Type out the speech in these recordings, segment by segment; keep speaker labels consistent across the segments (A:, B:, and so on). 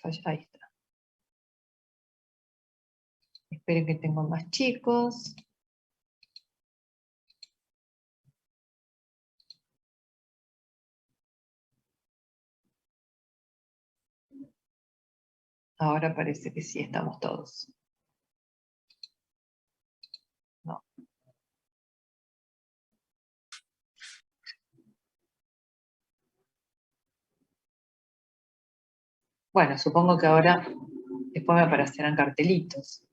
A: Ahí está. Esperen que tengo más chicos. Ahora parece que sí estamos todos. No. Bueno, supongo que ahora después me aparecerán cartelitos.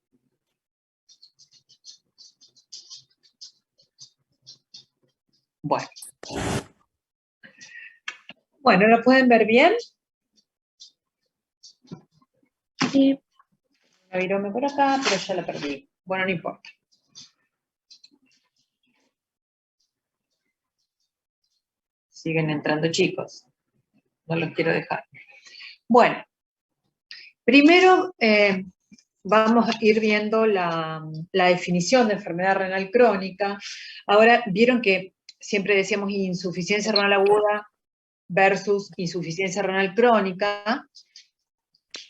A: Bueno. Bueno, ¿lo pueden ver bien?
B: Sí.
A: Una virome por acá, pero ya la perdí. Bueno, no importa. Siguen entrando chicos. No los quiero dejar. Bueno, primero vamos a ir viendo la definición de enfermedad renal crónica. Ahora, vieron que siempre decíamos insuficiencia renal aguda versus insuficiencia renal crónica.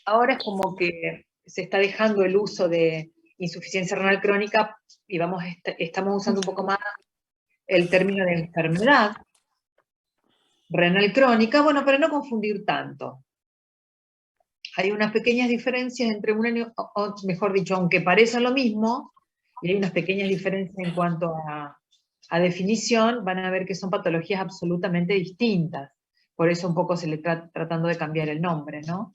A: Ahora es como que se está dejando el uso de insuficiencia renal crónica y estamos usando un poco más el término de enfermedad renal crónica, bueno, para no confundir tanto. Hay unas pequeñas diferencias entre o mejor dicho, aunque parecen lo mismo, y hay unas pequeñas diferencias en cuanto a definición, van a ver que son patologías absolutamente distintas. Por eso un poco se le está tratando de cambiar el nombre, ¿no?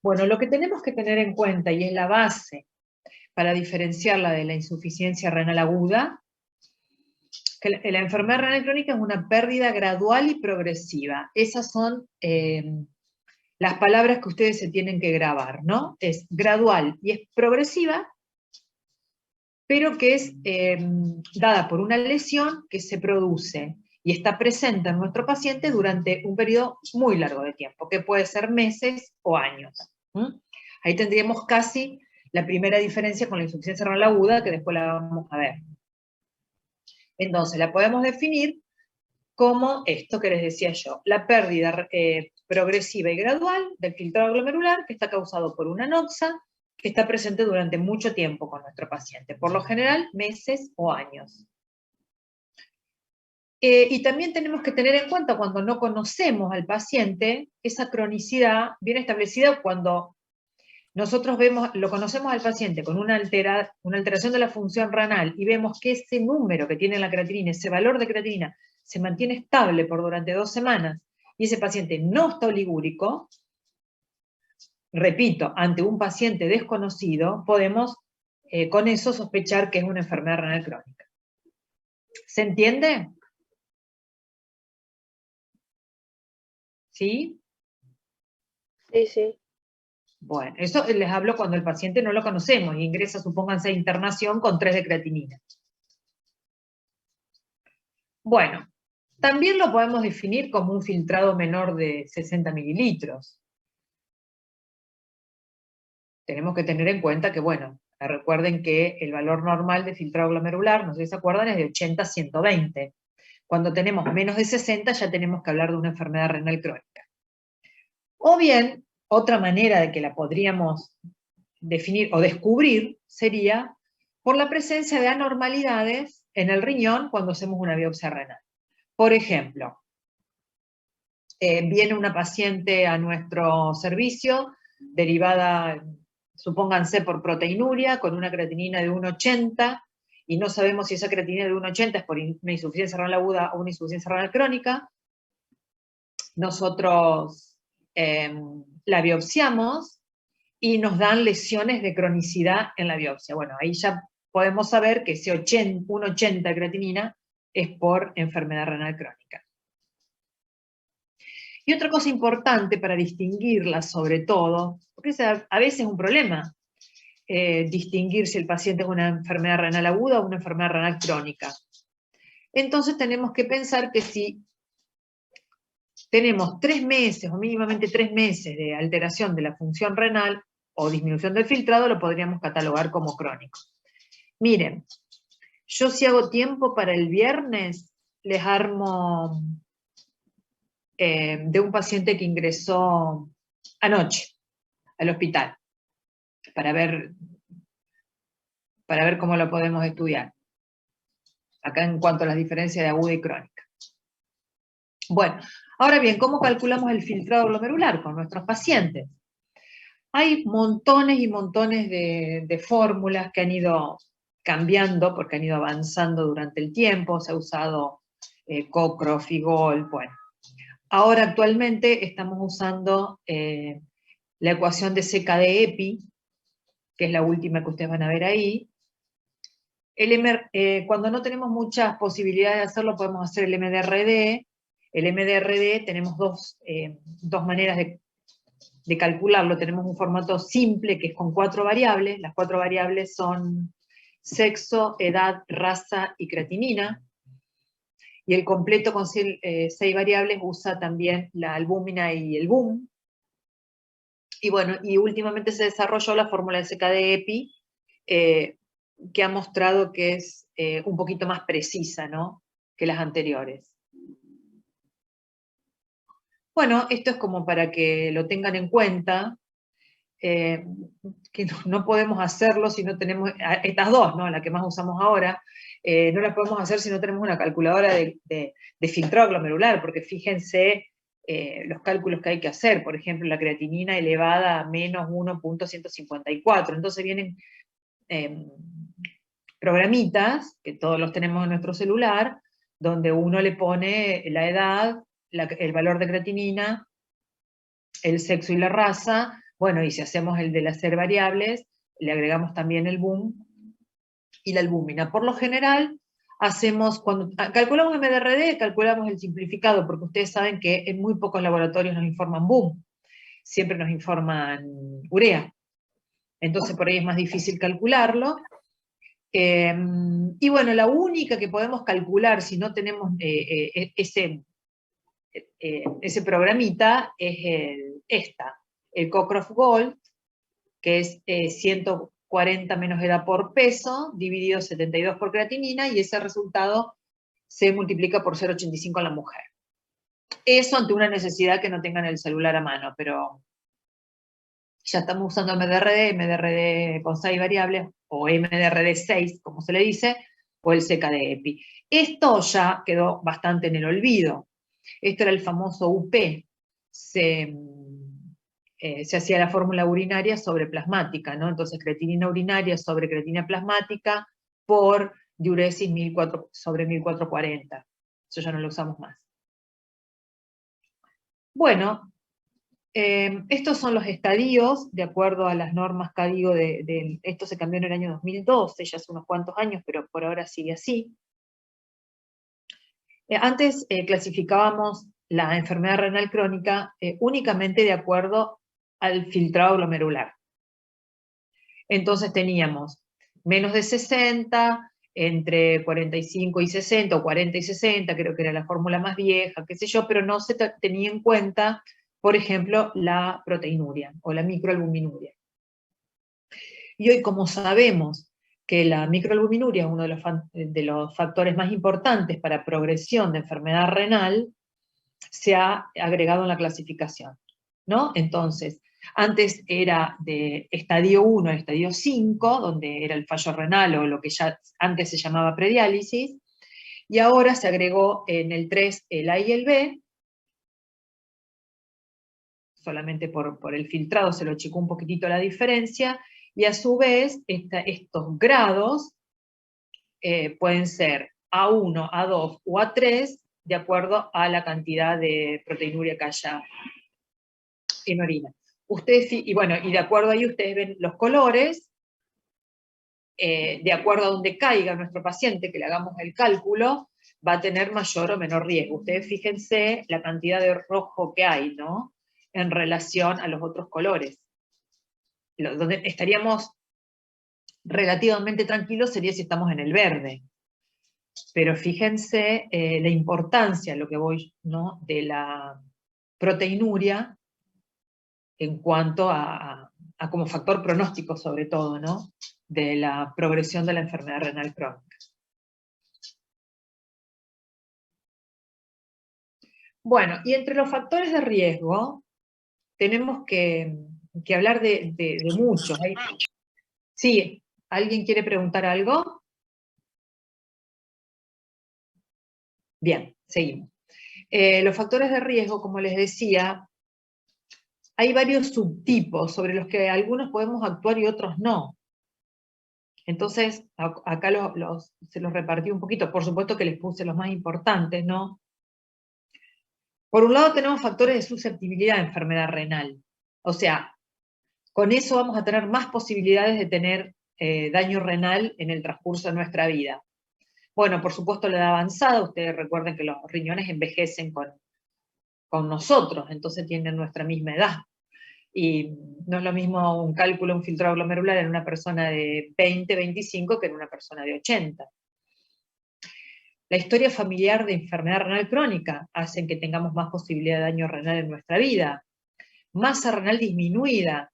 A: Bueno, lo que tenemos que tener en cuenta, y es la base para diferenciarla de la insuficiencia renal aguda, que la enfermedad renal crónica es una pérdida gradual y progresiva. Esas son las palabras que ustedes se tienen que grabar, ¿no? Es gradual y es progresiva, pero que es dada por una lesión que se produce y está presente en nuestro paciente durante un periodo muy largo de tiempo, que puede ser meses o años. Ahí tendríamos casi la primera diferencia con la insuficiencia renal aguda, que después la vamos a ver. Entonces, la podemos definir como esto que les decía yo, la pérdida progresiva y gradual del filtrado glomerular que está causado por una anoxa que está presente durante mucho tiempo con nuestro paciente, por lo general meses o años. Y también tenemos que tener en cuenta cuando no conocemos al paciente, esa cronicidad bien establecida cuando nosotros lo conocemos al paciente con una alteración de la función renal y vemos que ese número que tiene la creatinina, ese valor de creatinina, se mantiene estable durante 2 semanas y ese paciente no está oligúrico, repito, ante un paciente desconocido, podemos con eso sospechar que es una enfermedad renal crónica. ¿Se entiende? ¿Sí?
B: Sí, sí.
A: Bueno, eso les hablo cuando el paciente no lo conocemos y ingresa, supónganse, a internación con 3 de creatinina. Bueno, también lo podemos definir como un filtrado menor de 60 mililitros. Tenemos que tener en cuenta que, bueno, recuerden que el valor normal de filtrado glomerular, no sé si se acuerdan, es de 80 a 120. Cuando tenemos menos de 60 ya tenemos que hablar de una enfermedad renal crónica. O bien, otra manera de que la podríamos definir o descubrir sería por la presencia de anormalidades en el riñón cuando hacemos una biopsia renal. Por ejemplo, viene una paciente a nuestro servicio derivada, supónganse, por proteinuria, con una creatinina de 1,80, y no sabemos si esa creatinina de 1,80 es por una insuficiencia renal aguda o una insuficiencia renal crónica. Nosotros la biopsiamos y nos dan lesiones de cronicidad en la biopsia. Bueno, ahí ya podemos saber que ese 1,80 de creatinina es por enfermedad renal crónica. Y otra cosa importante para distinguirla sobre todo, porque es a veces un problema distinguir si el paciente es una enfermedad renal aguda o una enfermedad renal crónica. Entonces tenemos que pensar que si tenemos 3 meses o mínimamente 3 meses de alteración de la función renal o disminución del filtrado, lo podríamos catalogar como crónico. Miren, yo si hago tiempo para el viernes, les armo de un paciente que ingresó anoche. al hospital para ver cómo lo podemos estudiar. Acá en cuanto a las diferencias de aguda y crónica. Bueno, ahora bien, ¿cómo calculamos el filtrado glomerular con nuestros pacientes? Hay montones y montones de fórmulas que han ido cambiando porque han ido avanzando durante el tiempo, se ha usado Cochrane, Figol, bueno. Ahora actualmente estamos usando la ecuación de CKD-EPI, que es la última que ustedes van a ver ahí. Cuando no tenemos muchas posibilidades de hacerlo, podemos hacer el MDRD. El MDRD tenemos dos maneras de calcularlo. Tenemos un formato simple, que es con 4 variables. Las 4 variables son sexo, edad, raza y creatinina. Y el completo con 6 variables usa también la albúmina y el BUM. Y bueno, y últimamente se desarrolló la fórmula de CKD-EPI, que ha mostrado que es un poquito más precisa, ¿no?, que las anteriores. Bueno, esto es como para que lo tengan en cuenta, que no podemos hacerlo si no tenemos, estas dos, ¿no?, la que más usamos ahora, no las podemos hacer si no tenemos una calculadora de filtrado glomerular, porque fíjense los cálculos que hay que hacer. Por ejemplo, la creatinina elevada a menos 1.154, entonces vienen programitas, que todos los tenemos en nuestro celular, donde uno le pone la edad, el valor de creatinina, el sexo y la raza. Bueno, y si hacemos el de las ser variables, le agregamos también el BUM y la albúmina. Por lo general, cuando calculamos MDRD, calculamos el simplificado, porque ustedes saben que en muy pocos laboratorios nos informan BUM, siempre nos informan urea. Entonces por ahí es más difícil calcularlo. Y bueno, la única que podemos calcular si no tenemos ese programita es el Cochrane Gold, que es 140 menos edad por peso, dividido 72 por creatinina, y ese resultado se multiplica por 0,85 en la mujer. Eso ante una necesidad que no tengan el celular a mano, pero ya estamos usando MDRD con 6 variables, o MDRD6, como se le dice, o el CKD-EPI. Esto ya quedó bastante en el olvido. Esto era el famoso UP. Se hacía la fórmula urinaria sobre plasmática, ¿no? Entonces, creatinina urinaria sobre creatinina plasmática por diuresis sobre 1440. Eso ya no lo usamos más. Bueno, estos son los estadios, de acuerdo a las normas CADIGO esto se cambió en el año 2012, ya hace unos cuantos años, pero por ahora sigue así. Antes clasificábamos la enfermedad renal crónica únicamente de acuerdo al filtrado glomerular. Entonces teníamos menos de 60, entre 45 y 60, o 40 y 60, creo que era la fórmula más vieja, qué sé yo, pero no se tenía en cuenta, por ejemplo, la proteinuria o la microalbuminuria. Y hoy, como sabemos que la microalbuminuria es uno de los factores más importantes para progresión de enfermedad renal, se ha agregado en la clasificación, ¿no? Entonces, antes era de estadio 1 al estadio 5, donde era el fallo renal o lo que ya antes se llamaba prediálisis, y ahora se agregó en el 3 el A y el B, solamente por el filtrado se lo achicó un poquitito la diferencia, y a su vez estos grados pueden ser A1, A2 o A3, de acuerdo a la cantidad de proteinuria que haya en orina. Y de acuerdo ahí ustedes ven los colores, de acuerdo a donde caiga nuestro paciente, que le hagamos el cálculo, va a tener mayor o menor riesgo. Ustedes fíjense la cantidad de rojo que hay, ¿no?, en relación a los otros colores. Donde estaríamos relativamente tranquilos sería si estamos en el verde. Pero fíjense la importancia, lo que voy, ¿no?, de la proteinuria en cuanto a como factor pronóstico, sobre todo, ¿no?, de la progresión de la enfermedad renal crónica. Bueno, y entre los factores de riesgo tenemos que que hablar de muchos. Sí, ¿alguien quiere preguntar algo? Bien, seguimos. Los factores de riesgo, como les decía, hay varios subtipos sobre los que algunos podemos actuar y otros no. Entonces, acá se los repartí un poquito. Por supuesto que les puse los más importantes, ¿no? Por un lado tenemos factores de susceptibilidad a enfermedad renal. O sea, con eso vamos a tener más posibilidades de tener daño renal en el transcurso de nuestra vida. Bueno, por supuesto la edad avanzada, ustedes recuerden que los riñones envejecen con nosotros, entonces tienen nuestra misma edad. Y no es lo mismo un cálculo, un filtrado glomerular en una persona de 20, 25 que en una persona de 80. La historia familiar de enfermedad renal crónica hace que tengamos más posibilidad de daño renal en nuestra vida. Masa renal disminuida,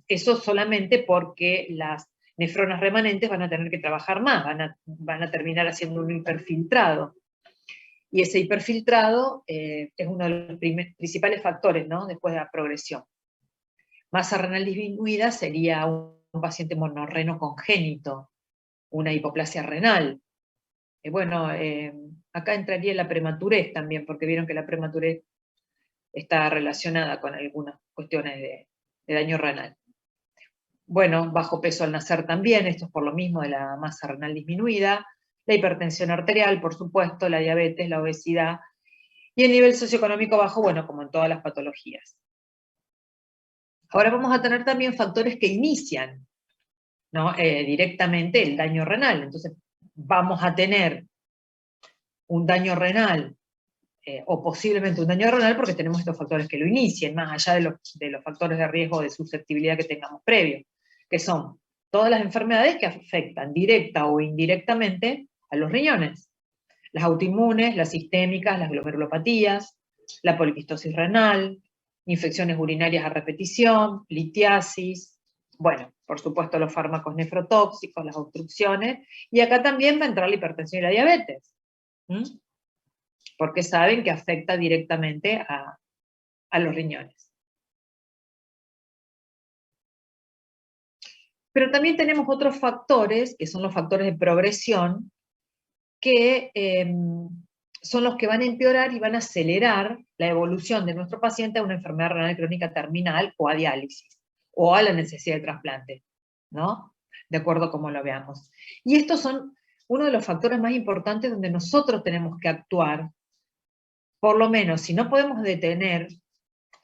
A: eso solamente porque las nefronas remanentes van a tener que trabajar más, van a terminar haciendo un hiperfiltrado. Y ese hiperfiltrado es uno de los principales factores, ¿no?, después de la progresión. Masa renal disminuida sería un paciente monorreno congénito, una hipoplasia renal. Bueno, acá entraría la prematurez también, porque vieron que la prematurez está relacionada con algunas cuestiones de daño renal. Bueno, bajo peso al nacer también, esto es por lo mismo de la masa renal disminuida, la hipertensión arterial, por supuesto, la diabetes, la obesidad, y el nivel socioeconómico bajo, bueno, como en todas las patologías. Ahora vamos a tener también factores que inician, ¿no?, directamente el daño renal. Entonces, vamos a tener un daño renal, o posiblemente un daño renal, porque tenemos estos factores que lo inicien, más allá de los factores de riesgo de susceptibilidad que tengamos previo, que son todas las enfermedades que afectan directa o indirectamente a los riñones. Las autoinmunes, las sistémicas, las glomerulopatías, la poliquistosis renal, infecciones urinarias a repetición, litiasis, bueno, por supuesto los fármacos nefrotóxicos, las obstrucciones, y acá también va a entrar la hipertensión y la diabetes, porque saben que afecta directamente a los riñones. Pero también tenemos otros factores, que son los factores de progresión, que son los que van a empeorar y van a acelerar la evolución de nuestro paciente a una enfermedad renal crónica terminal o a diálisis, o a la necesidad de trasplante, ¿no? De acuerdo a cómo lo veamos. Y estos son uno de los factores más importantes donde nosotros tenemos que actuar, por lo menos, si no podemos detener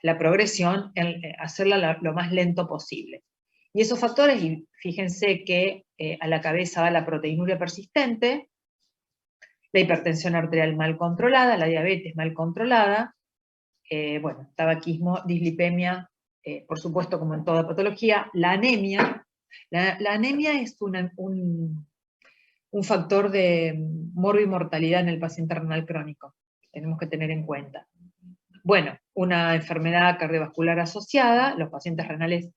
A: la progresión, hacerla lo más lento posible. Y esos factores, y fíjense que a la cabeza va la proteinuria persistente, la hipertensión arterial mal controlada, la diabetes mal controlada, bueno, tabaquismo, dislipemia, por supuesto como en toda patología, la anemia. La anemia es un factor de morbimortalidad en el paciente renal crónico, tenemos que tener en cuenta. Bueno, una enfermedad cardiovascular asociada, los pacientes renales,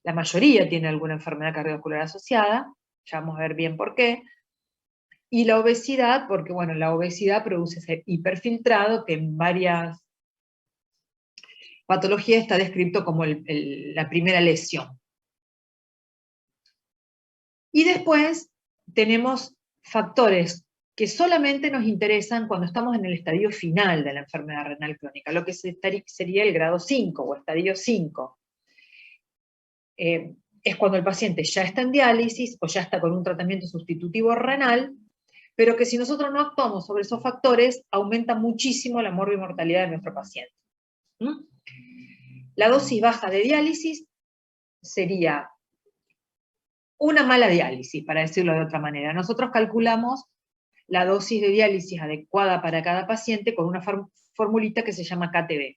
A: la mayoría tiene alguna enfermedad cardiovascular asociada, ya vamos a ver bien por qué. Y la obesidad, porque bueno, la obesidad produce ese hiperfiltrado que en varias patologías está descrito como la primera lesión. Y después tenemos factores que solamente nos interesan cuando estamos en el estadio final de la enfermedad renal crónica, lo que sería el grado 5 o estadio 5. Es cuando el paciente ya está en diálisis o ya está con un tratamiento sustitutivo renal, pero que si nosotros no actuamos sobre esos factores, aumenta muchísimo la morbimortalidad de nuestro paciente. La dosis baja de diálisis sería una mala diálisis, para decirlo de otra manera. Nosotros calculamos la dosis de diálisis adecuada para cada paciente con una formulita que se llama KTB.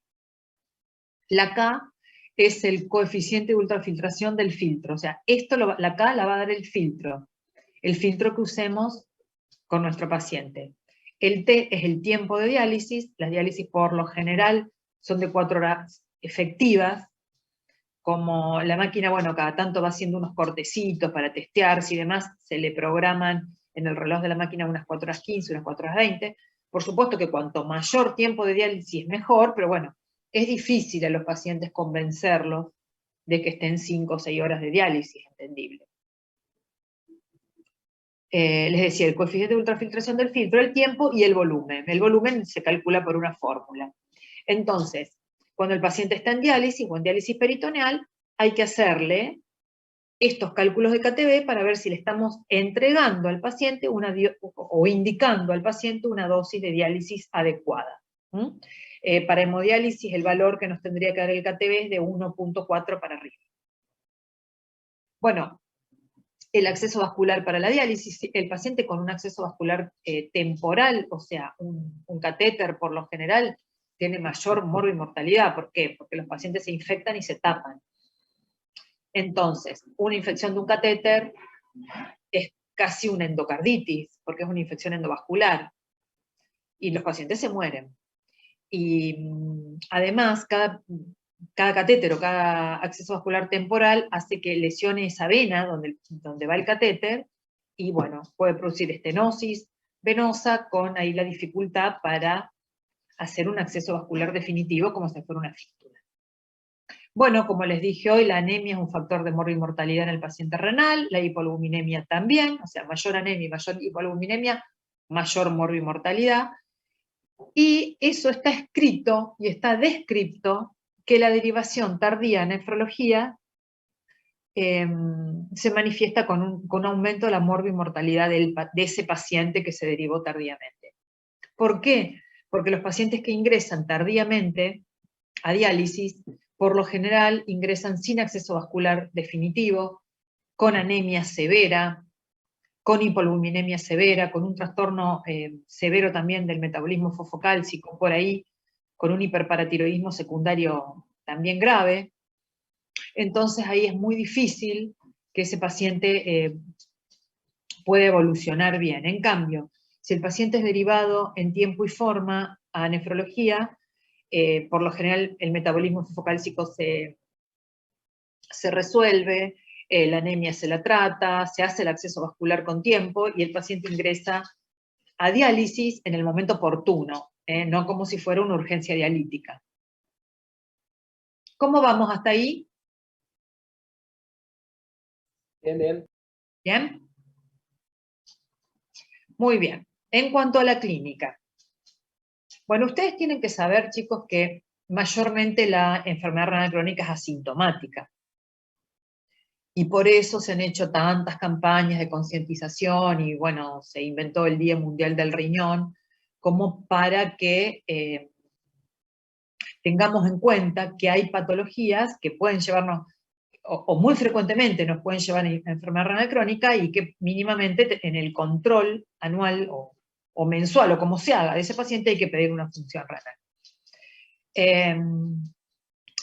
A: La K es el coeficiente de ultrafiltración del filtro, o sea, la K la va a dar el filtro que usemos con nuestro paciente. El T es el tiempo de diálisis, las diálisis por lo general son de 4 horas efectivas, como la máquina, bueno, cada tanto va haciendo unos cortecitos para testearse y demás, se le programan en el reloj de la máquina unas 4 horas 15, unas 4 horas 20, por supuesto que cuanto mayor tiempo de diálisis mejor, pero bueno, es difícil a los pacientes convencerlos de que estén 5 o 6 horas de diálisis, entendible. Les decía, el coeficiente de ultrafiltración del filtro, el tiempo y el volumen. El volumen se calcula por una fórmula. Entonces, cuando el paciente está en diálisis o en diálisis peritoneal, hay que hacerle estos cálculos de KTB para ver si le estamos entregando al paciente o indicando al paciente una dosis de diálisis adecuada. Para hemodiálisis el valor que nos tendría que dar el KTB es de 1.4 para arriba. Bueno, el acceso vascular para la diálisis, el paciente con un acceso vascular temporal, o sea, un catéter por lo general, tiene mayor morbimortalidad. ¿Por qué? Porque los pacientes se infectan y se tapan. Entonces, una infección de un catéter es casi una endocarditis, porque es una infección endovascular, y los pacientes se mueren. Y además, cada catéter o cada acceso vascular temporal hace que lesione esa vena donde va el catéter, y bueno, puede producir estenosis venosa con ahí la dificultad para hacer un acceso vascular definitivo como si fuera una fístula. Bueno, como les dije hoy, la anemia es un factor de morbimortalidad en el paciente renal, la hipoalbuminemia también, o sea, mayor anemia y mayor hipoalbuminemia, mayor morbimortalidad. Y eso está escrito y está descrito que la derivación tardía en nefrología se manifiesta con un aumento de la morbimortalidad de ese paciente que se derivó tardíamente. ¿Por qué? Porque los pacientes que ingresan tardíamente a diálisis, por lo general ingresan sin acceso vascular definitivo, con anemia severa, con hipoalbuminemia severa, con un trastorno severo también del metabolismo fosfocálcico por ahí, con un hiperparatiroidismo secundario también grave. Entonces ahí es muy difícil que ese paciente pueda evolucionar bien. En cambio, si el paciente es derivado en tiempo y forma a nefrología, por lo general el metabolismo fosfocálcico se resuelve, la anemia se la trata, se hace el acceso vascular con tiempo y el paciente ingresa a diálisis en el momento oportuno, no como si fuera una urgencia dialítica. ¿Cómo vamos hasta ahí?
C: Bien, bien.
A: ¿Bien? Muy bien. En cuanto a la clínica. Bueno, ustedes tienen que saber, chicos, que mayormente la enfermedad renal crónica es asintomática. Y por eso se han hecho tantas campañas de concientización y, bueno, se inventó el Día Mundial del Riñón, como para que tengamos en cuenta que hay patologías que pueden llevarnos, o muy frecuentemente nos pueden llevar a enfermedad renal crónica, y que mínimamente en el control anual o mensual, o como se haga de ese paciente, hay que pedir una función renal.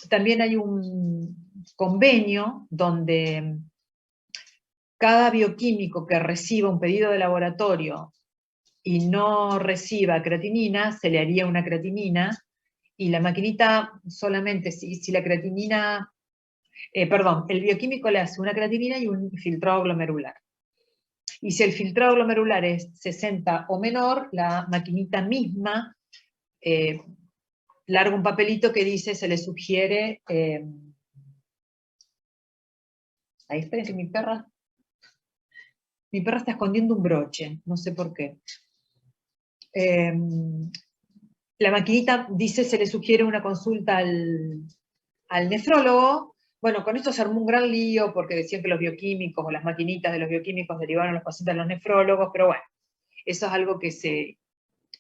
A: También hay un convenio donde cada bioquímico que reciba un pedido de laboratorio y no reciba creatinina, se le haría una creatinina, y la maquinita solamente, si la creatinina, el bioquímico le hace una creatinina y un filtrado glomerular. Y si el filtrado glomerular es 60 o menor, la maquinita misma larga un papelito que dice, se le sugiere, ahí esperen que mi perra está escondiendo un broche, no sé por qué. La maquinita dice, se le sugiere una consulta al nefrólogo. Bueno, con esto se armó un gran lío, porque decían que los bioquímicos o las maquinitas de los bioquímicos derivaron a los pacientes a los nefrólogos, pero bueno, eso es algo que se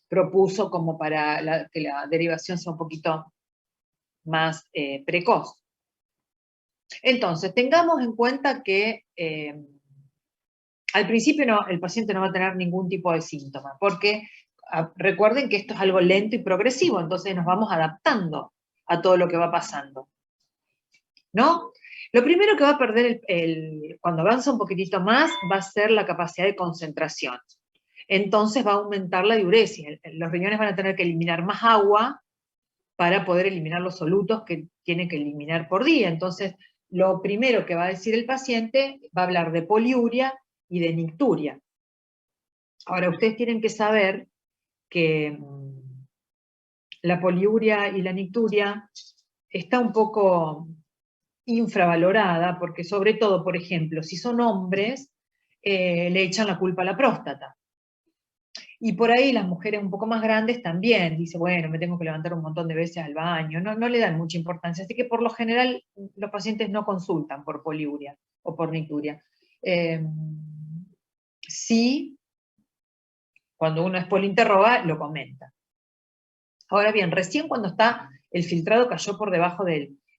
A: propuso como para que la derivación sea un poquito más precoz. Entonces, tengamos en cuenta que al principio el paciente no va a tener ningún tipo de síntoma, porque recuerden que esto es algo lento y progresivo, entonces nos vamos adaptando a todo lo que va pasando, ¿no? Lo primero que va a perder cuando avanza un poquitito más va a ser la capacidad de concentración. Entonces va a aumentar la diuresis. Los riñones van a tener que eliminar más agua para poder eliminar los solutos que tienen que eliminar por día. Entonces, lo primero que va a decir el paciente va a hablar de poliuria y de nicturia. Ahora, ustedes tienen que saber que la poliuria y la nicturia está un poco infravalorada, porque sobre todo, por ejemplo, si son hombres, le echan la culpa a la próstata. Y por ahí las mujeres un poco más grandes también, dice, bueno, me tengo que levantar un montón de veces al baño, no le dan mucha importancia. Así que por lo general los pacientes no consultan por poliuria o por nicturia. Sí, cuando uno es polinterroga, lo comenta. Ahora bien, recién cuando está el filtrado cayó por debajo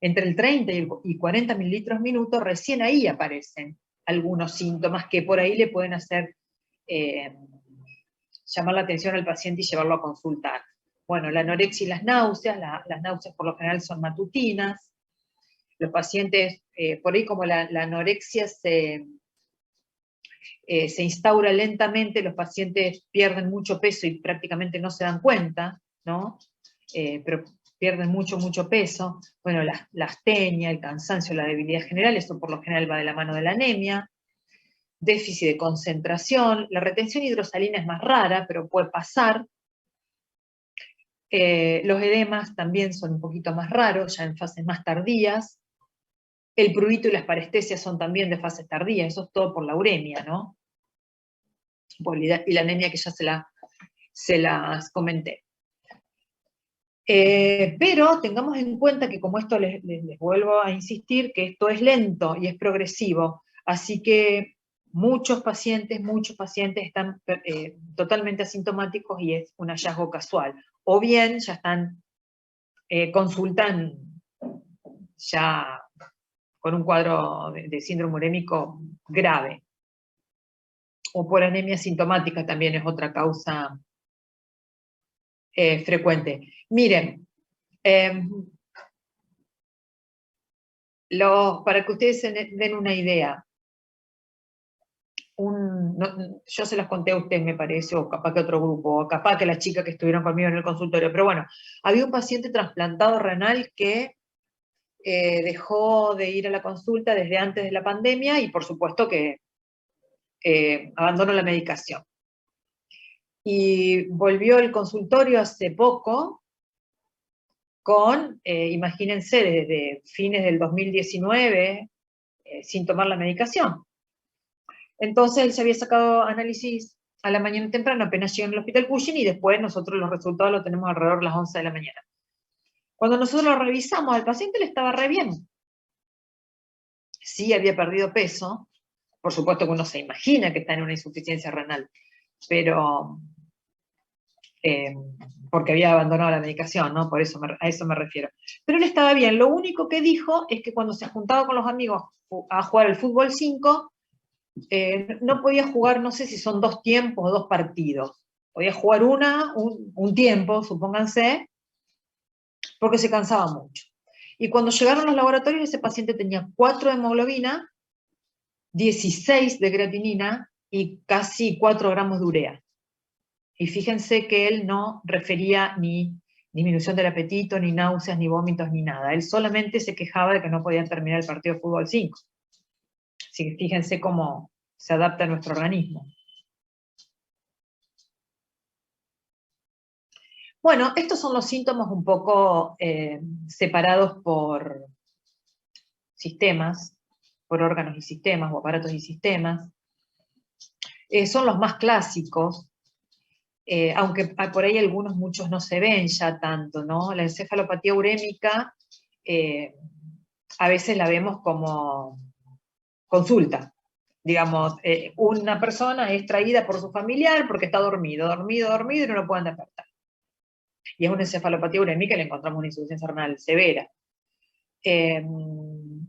A: entre el 30 y 40 mililitros minuto, recién ahí aparecen algunos síntomas que por ahí le pueden hacer llamar la atención al paciente y llevarlo a consultar. Bueno, la anorexia y las náuseas por lo general son matutinas. Los pacientes, por ahí como la anorexia se instaura lentamente, los pacientes pierden mucho peso y prácticamente no se dan cuenta, ¿no? Pero pierden mucho peso. Bueno, la astenia, el cansancio, la debilidad general, esto por lo general va de la mano de la anemia. Déficit de concentración, la retención hidrosalina es más rara, pero puede pasar. Los edemas también son un poquito más raros, ya en fases más tardías. El prurito y las parestesias son también de fases tardías, eso es todo por la uremia, ¿no? Y la anemia que ya se las comenté. Pero tengamos en cuenta que como esto les vuelvo a insistir, que esto es lento y es progresivo, así que muchos pacientes están totalmente asintomáticos y es un hallazgo casual. O bien ya consultan ya con un cuadro de síndrome urémico grave. O por anemia sintomática también es otra causa frecuente. Miren, para que ustedes se den una idea, yo se las conté a ustedes, me parece, o capaz que otro grupo, o capaz que las chicas que estuvieron conmigo en el consultorio, pero bueno, había un paciente trasplantado renal que dejó de ir a la consulta desde antes de la pandemia y por supuesto que abandonó la medicación. Y volvió al consultorio hace poco con, imagínense, desde fines del 2019, sin tomar la medicación. Entonces él se había sacado análisis a la mañana temprano, apenas llegó al hospital Cushing, y después nosotros los resultados los tenemos alrededor de las 11 de la mañana. Cuando nosotros lo revisamos, al paciente le estaba re bien. Sí había perdido peso, por supuesto que uno se imagina que está en una insuficiencia renal, pero porque había abandonado la medicación, ¿no? Por eso a eso me refiero. Pero él estaba bien. Lo único que dijo es que cuando se juntaba con los amigos a jugar al fútbol 5, no podía jugar, no sé si son 2 tiempos o 2 partidos. Podía jugar un tiempo, supónganse, porque se cansaba mucho. Y cuando llegaron los laboratorios, ese paciente tenía 4 de hemoglobina, 16 de creatinina y casi 4 gramos de urea. Y fíjense que él no refería ni disminución del apetito, ni náuseas, ni vómitos, ni nada. Él solamente se quejaba de que no podía terminar el partido de fútbol 5. Así que fíjense cómo se adapta a nuestro organismo. Bueno, estos son los síntomas un poco separados por sistemas, por órganos y sistemas, o aparatos y sistemas. Son los más clásicos, aunque por ahí muchos no se ven ya tanto, ¿no? La encefalopatía urémica a veces la vemos como consulta. Digamos, una persona es traída por su familiar porque está dormido y no lo pueden despertar. Y es una encefalopatía urémica y le encontramos una insuficiencia renal severa.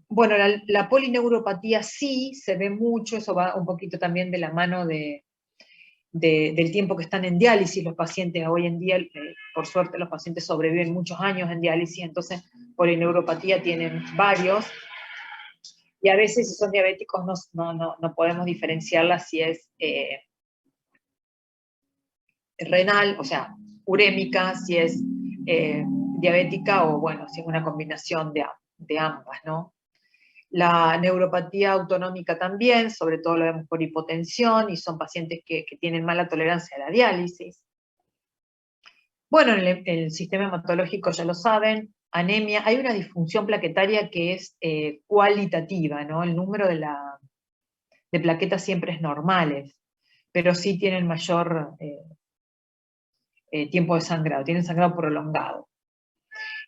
A: Bueno, la polineuropatía sí se ve mucho, eso va un poquito también de la mano del tiempo que están en diálisis los pacientes. Hoy en día, por suerte, los pacientes sobreviven muchos años en diálisis, entonces polineuropatía tienen varios, y a veces si son diabéticos no podemos diferenciarla si es renal, o sea, urémica, si es diabética o, bueno, si es una combinación de ambas, ¿no? La neuropatía autonómica también, sobre todo lo vemos por hipotensión, y son pacientes que tienen mala tolerancia a la diálisis. Bueno, en el sistema hematológico ya lo saben, anemia, hay una disfunción plaquetaria que es cualitativa, ¿no? El número de plaquetas siempre es normales, pero sí tienen mayor tiempo de sangrado, tienen sangrado prolongado.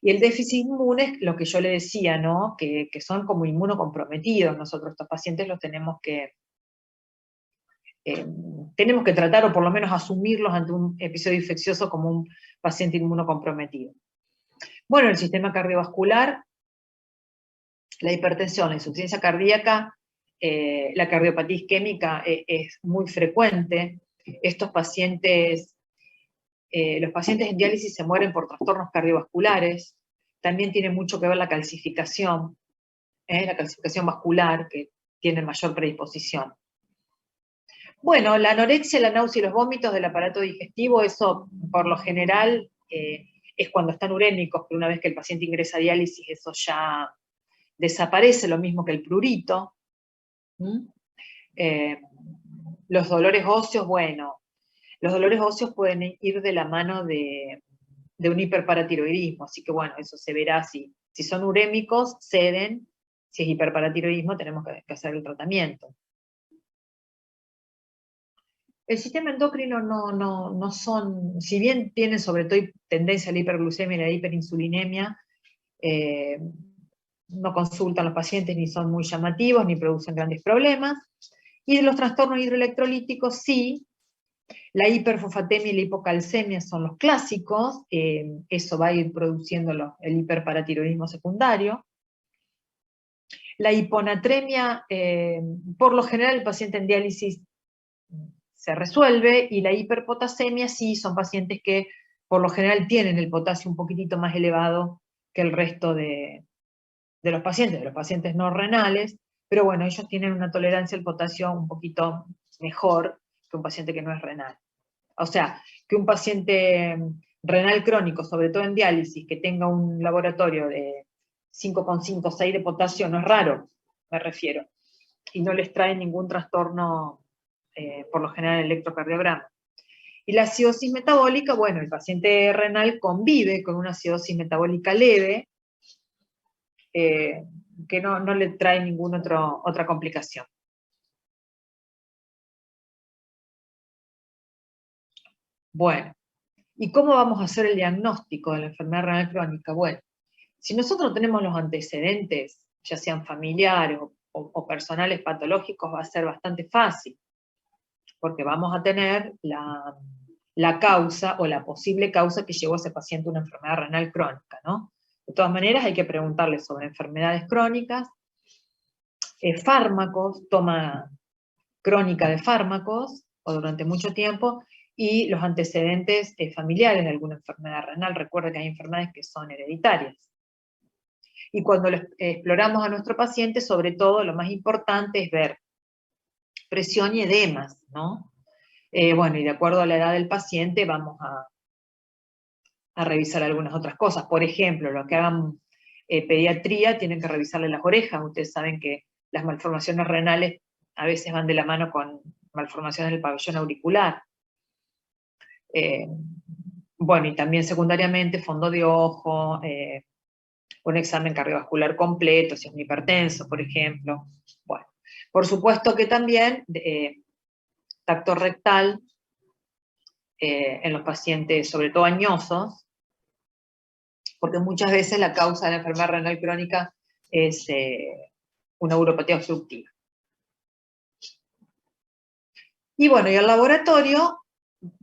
A: Y el déficit inmune es lo que yo le decía, ¿no? Que son como inmunocomprometidos. Nosotros estos pacientes los tenemos que tratar, o por lo menos asumirlos ante un episodio infeccioso como un paciente inmunocomprometido. Bueno, el sistema cardiovascular, la hipertensión, la insuficiencia cardíaca, la cardiopatía isquémica es muy frecuente. Estos pacientes, los pacientes en diálisis se mueren por trastornos cardiovasculares. También tiene mucho que ver la calcificación vascular, que tiene mayor predisposición. Bueno, la anorexia, la náusea y los vómitos del aparato digestivo, eso por lo general es cuando están urémicos, pero una vez que el paciente ingresa a diálisis eso ya desaparece, lo mismo que el prurito. Los dolores óseos, bueno, los dolores óseos pueden ir de la mano de un hiperparatiroidismo, así que bueno, eso se verá si son urémicos, ceden, si es hiperparatiroidismo tenemos que hacer el tratamiento. El sistema endocrino no son, si bien tienen sobre todo tendencia a la hiperglucemia y la hiperinsulinemia, no consultan los pacientes, ni son muy llamativos, ni producen grandes problemas. Y de los trastornos hidroelectrolíticos, sí, la hiperfosfatemia y la hipocalcemia son los clásicos, eso va a ir produciendo el hiperparatiroidismo secundario. La hiponatremia, por lo general el paciente en diálisis se resuelve, y la hiperpotasemia sí, son pacientes que por lo general tienen el potasio un poquitito más elevado que el resto de los pacientes no renales, pero bueno, ellos tienen una tolerancia al potasio un poquito mejor que un paciente que no es renal. O sea, que un paciente renal crónico, sobre todo en diálisis, que tenga un laboratorio de 5,5, 6 de potasio, no es raro, me refiero, y no les trae ningún trastorno, por lo general, el electrocardiograma. Y la acidosis metabólica, bueno, el paciente renal convive con una acidosis metabólica leve, que no le trae ninguna otra complicación. Bueno, ¿y cómo vamos a hacer el diagnóstico de la enfermedad renal crónica? Bueno, si nosotros tenemos los antecedentes, ya sean familiares o personales patológicos, va a ser bastante fácil, porque vamos a tener la causa o la posible causa que llevó a ese paciente a una enfermedad renal crónica, ¿no? De todas maneras, hay que preguntarle sobre enfermedades crónicas, fármacos, toma crónica de fármacos o durante mucho tiempo, y los antecedentes familiares de alguna enfermedad renal. Recuerden que hay enfermedades que son hereditarias. Y cuando exploramos a nuestro paciente, sobre todo lo más importante es ver presión y edemas, ¿no? Bueno, y de acuerdo a la edad del paciente vamos a revisar algunas otras cosas. Por ejemplo, los que hagan pediatría tienen que revisarle las orejas. Ustedes saben que las malformaciones renales a veces van de la mano con malformaciones del pabellón auricular. Bueno, y también secundariamente fondo de ojo, un examen cardiovascular completo, si es un hipertenso, por ejemplo. Bueno, por supuesto que también tacto rectal en los pacientes, sobre todo añosos, porque muchas veces la causa de la enfermedad renal crónica es una uropatía obstructiva. Y bueno, y el laboratorio,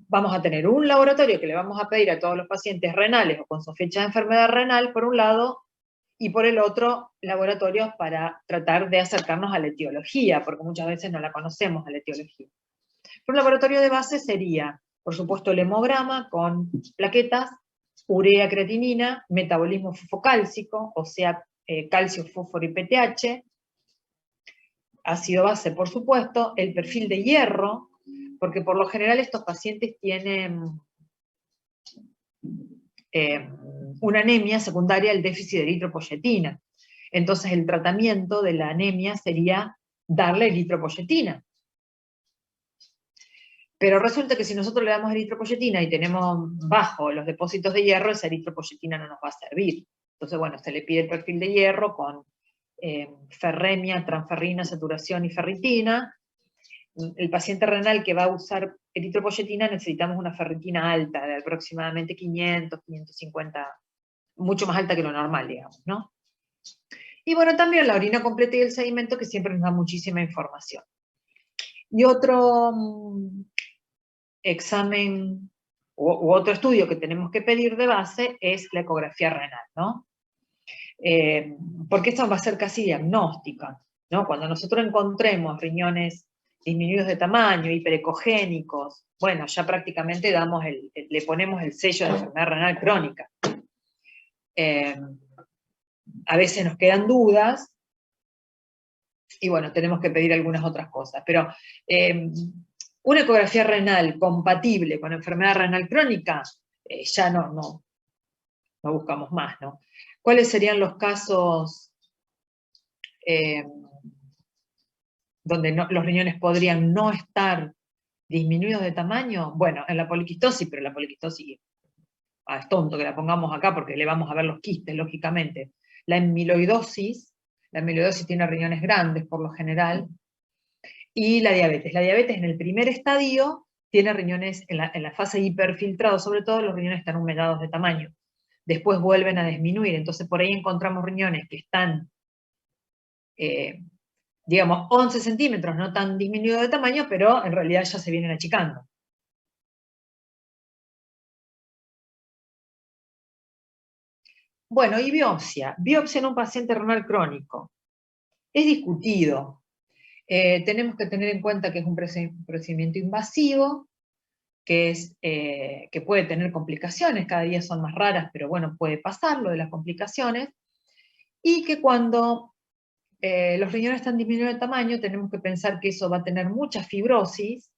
A: vamos a tener un laboratorio que le vamos a pedir a todos los pacientes renales o con sospecha de enfermedad renal, por un lado, y por el otro, laboratorios para tratar de acercarnos a la etiología, porque muchas veces no la conocemos a la etiología. Pero un laboratorio de base sería, por supuesto, el hemograma con plaquetas, urea, creatinina, metabolismo fosfocálcico, o sea, calcio, fósforo y PTH, ácido base, por supuesto, el perfil de hierro, porque por lo general estos pacientes tienen una anemia secundaria al déficit de eritropoyetina. Entonces el tratamiento de la anemia sería darle eritropoyetina. Pero resulta que si nosotros le damos eritropoyetina y tenemos bajo los depósitos de hierro, esa eritropoyetina no nos va a servir. Entonces, bueno, se le pide el perfil de hierro con ferremia, transferrina, saturación y ferritina. El paciente renal que va a usar eritropoyetina necesitamos una ferritina alta, de aproximadamente 500, 550, mucho más alta que lo normal, digamos, ¿no? Y bueno, también la orina completa y el sedimento, que siempre nos da muchísima información. Y otro examen u otro estudio que tenemos que pedir de base es la ecografía renal, ¿no? Porque esto va a ser casi diagnóstica, ¿no? Cuando nosotros encontremos riñones disminuidos de tamaño, hiperecogénicos, bueno, ya prácticamente le ponemos el sello de enfermedad renal crónica. A veces nos quedan dudas, y bueno, tenemos que pedir algunas otras cosas, pero una ecografía renal compatible con enfermedad renal crónica, ya no buscamos más, ¿no? ¿Cuáles serían los casos donde los riñones podrían no estar disminuidos de tamaño? Bueno, en la poliquistosis, pero la poliquistosis es tonto que la pongamos acá porque le vamos a ver los quistes, lógicamente. La amiloidosis tiene riñones grandes por lo general, y la diabetes. La diabetes en el primer estadio tiene riñones, en la fase hiperfiltrado, sobre todo los riñones están humedados de tamaño. Después vuelven a disminuir, entonces por ahí encontramos riñones que están, digamos, 11 centímetros, no tan disminuidos de tamaño, pero en realidad ya se vienen achicando. Bueno, y biopsia. Biopsia en un paciente renal crónico. Es discutido. Tenemos que tener en cuenta que es un procedimiento invasivo, que puede tener complicaciones, cada día son más raras, pero bueno, puede pasar lo de las complicaciones, y que cuando los riñones están disminuyendo de tamaño, tenemos que pensar que eso va a tener mucha fibrosis,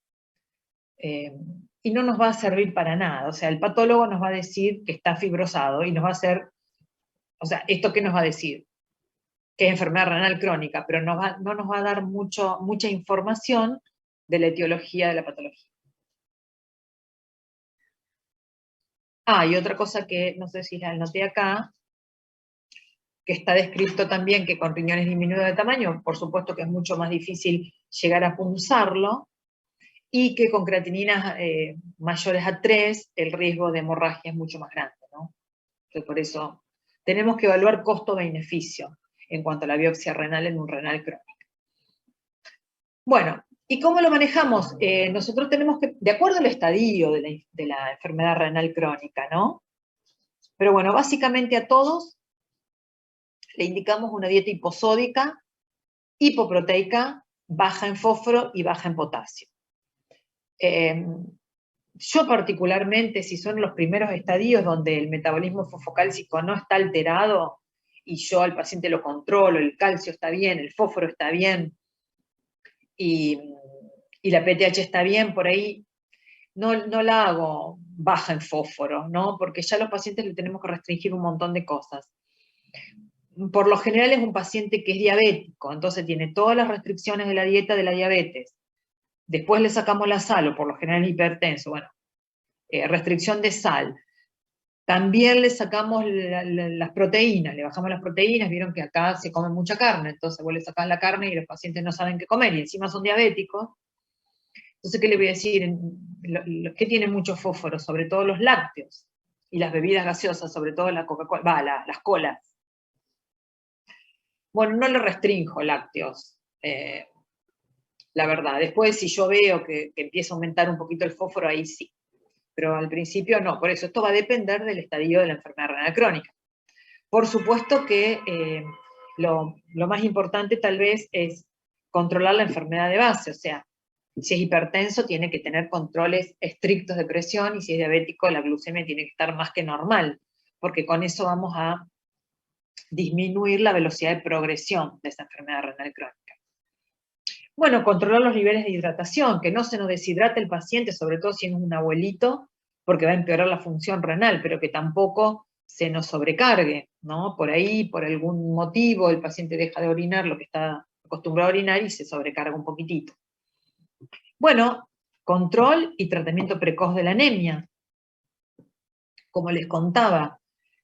A: y no nos va a servir para nada. O sea, el patólogo nos va a decir que está fibrosado, y nos va a hacer, o sea, ¿esto qué nos va a decir? Que es enfermedad renal crónica, pero no nos va a dar mucha información de la etiología de la patología. Y otra cosa que no sé si la anoté acá, que está descrito también que con riñones disminuidos de tamaño, por supuesto que es mucho más difícil llegar a punzarlo, y que con creatininas mayores a 3 el riesgo de hemorragia es mucho más grande, ¿no? Entonces, por eso tenemos que evaluar costo-beneficio en cuanto a la biopsia renal en un renal crónico. Bueno, ¿y cómo lo manejamos? Nosotros tenemos que, de acuerdo al estadio de la enfermedad renal crónica, ¿no? Pero bueno, básicamente a todos le indicamos una dieta hiposódica, hipoproteica, baja en fósforo y baja en potasio. Yo particularmente, si son los primeros estadios donde el metabolismo fosfocálcico no está alterado, y yo al paciente lo controlo, el calcio está bien, el fósforo está bien, y la PTH está bien, por ahí no la hago baja en fósforo, ¿no? Porque ya a los pacientes le tenemos que restringir un montón de cosas. Por lo general es un paciente que es diabético, entonces tiene todas las restricciones de la dieta de la diabetes. Después le sacamos la sal, o por lo general es hipertenso, bueno, restricción de sal. También le sacamos las proteínas, le bajamos las proteínas, vieron que acá se come mucha carne, entonces vos le sacás la carne y los pacientes no saben qué comer, y encima son diabéticos. Entonces, ¿qué le voy a decir? ¿Qué tiene mucho fósforo? Sobre todo los lácteos, y las bebidas gaseosas, sobre todo la Coca-Cola, las colas. Bueno, no le restrinjo lácteos, la verdad. Después, si yo veo que empieza a aumentar un poquito el fósforo, ahí sí. Pero al principio no. Por eso esto va a depender del estadio de la enfermedad renal crónica. Por supuesto que lo más importante tal vez es controlar la enfermedad de base. O sea, si es hipertenso tiene que tener controles estrictos de presión, y si es diabético la glucemia tiene que estar más que normal, porque con eso vamos a disminuir la velocidad de progresión de esa enfermedad renal crónica. Bueno, controlar los niveles de hidratación, que no se nos deshidrate el paciente, sobre todo si es un abuelito, porque va a empeorar la función renal, pero que tampoco se nos sobrecargue, ¿no? Por ahí, por algún motivo, el paciente deja de orinar lo que está acostumbrado a orinar y se sobrecarga un poquitito. Bueno, control y tratamiento precoz de la anemia. Como les contaba,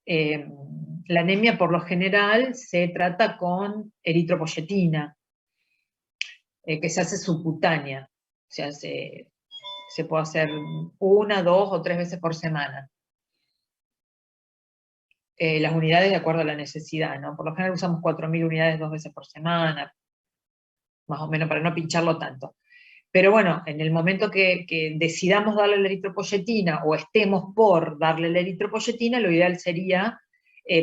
A: la anemia por lo general se trata con eritropoyetina, que se hace subcutánea, o sea, se puede hacer 1, 2 o 3 veces por semana. Las unidades de acuerdo a la necesidad, ¿no? Por lo general usamos 4.000 unidades 2 veces por semana, más o menos para no pincharlo tanto. Pero bueno, en el momento que decidamos darle la eritropoyetina o estemos por darle la eritropoyetina, lo ideal sería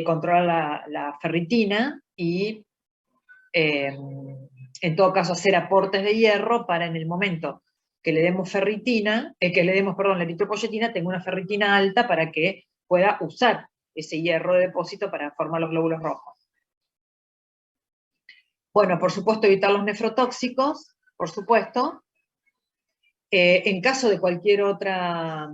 A: controlar la ferritina y en todo caso hacer aportes de hierro para en el momento que le demos ferritina, la eritropoyetina, tenga una ferritina alta para que pueda usar ese hierro de depósito para formar los glóbulos rojos. Bueno, por supuesto evitar los nefrotóxicos, por supuesto. En caso de cualquier otra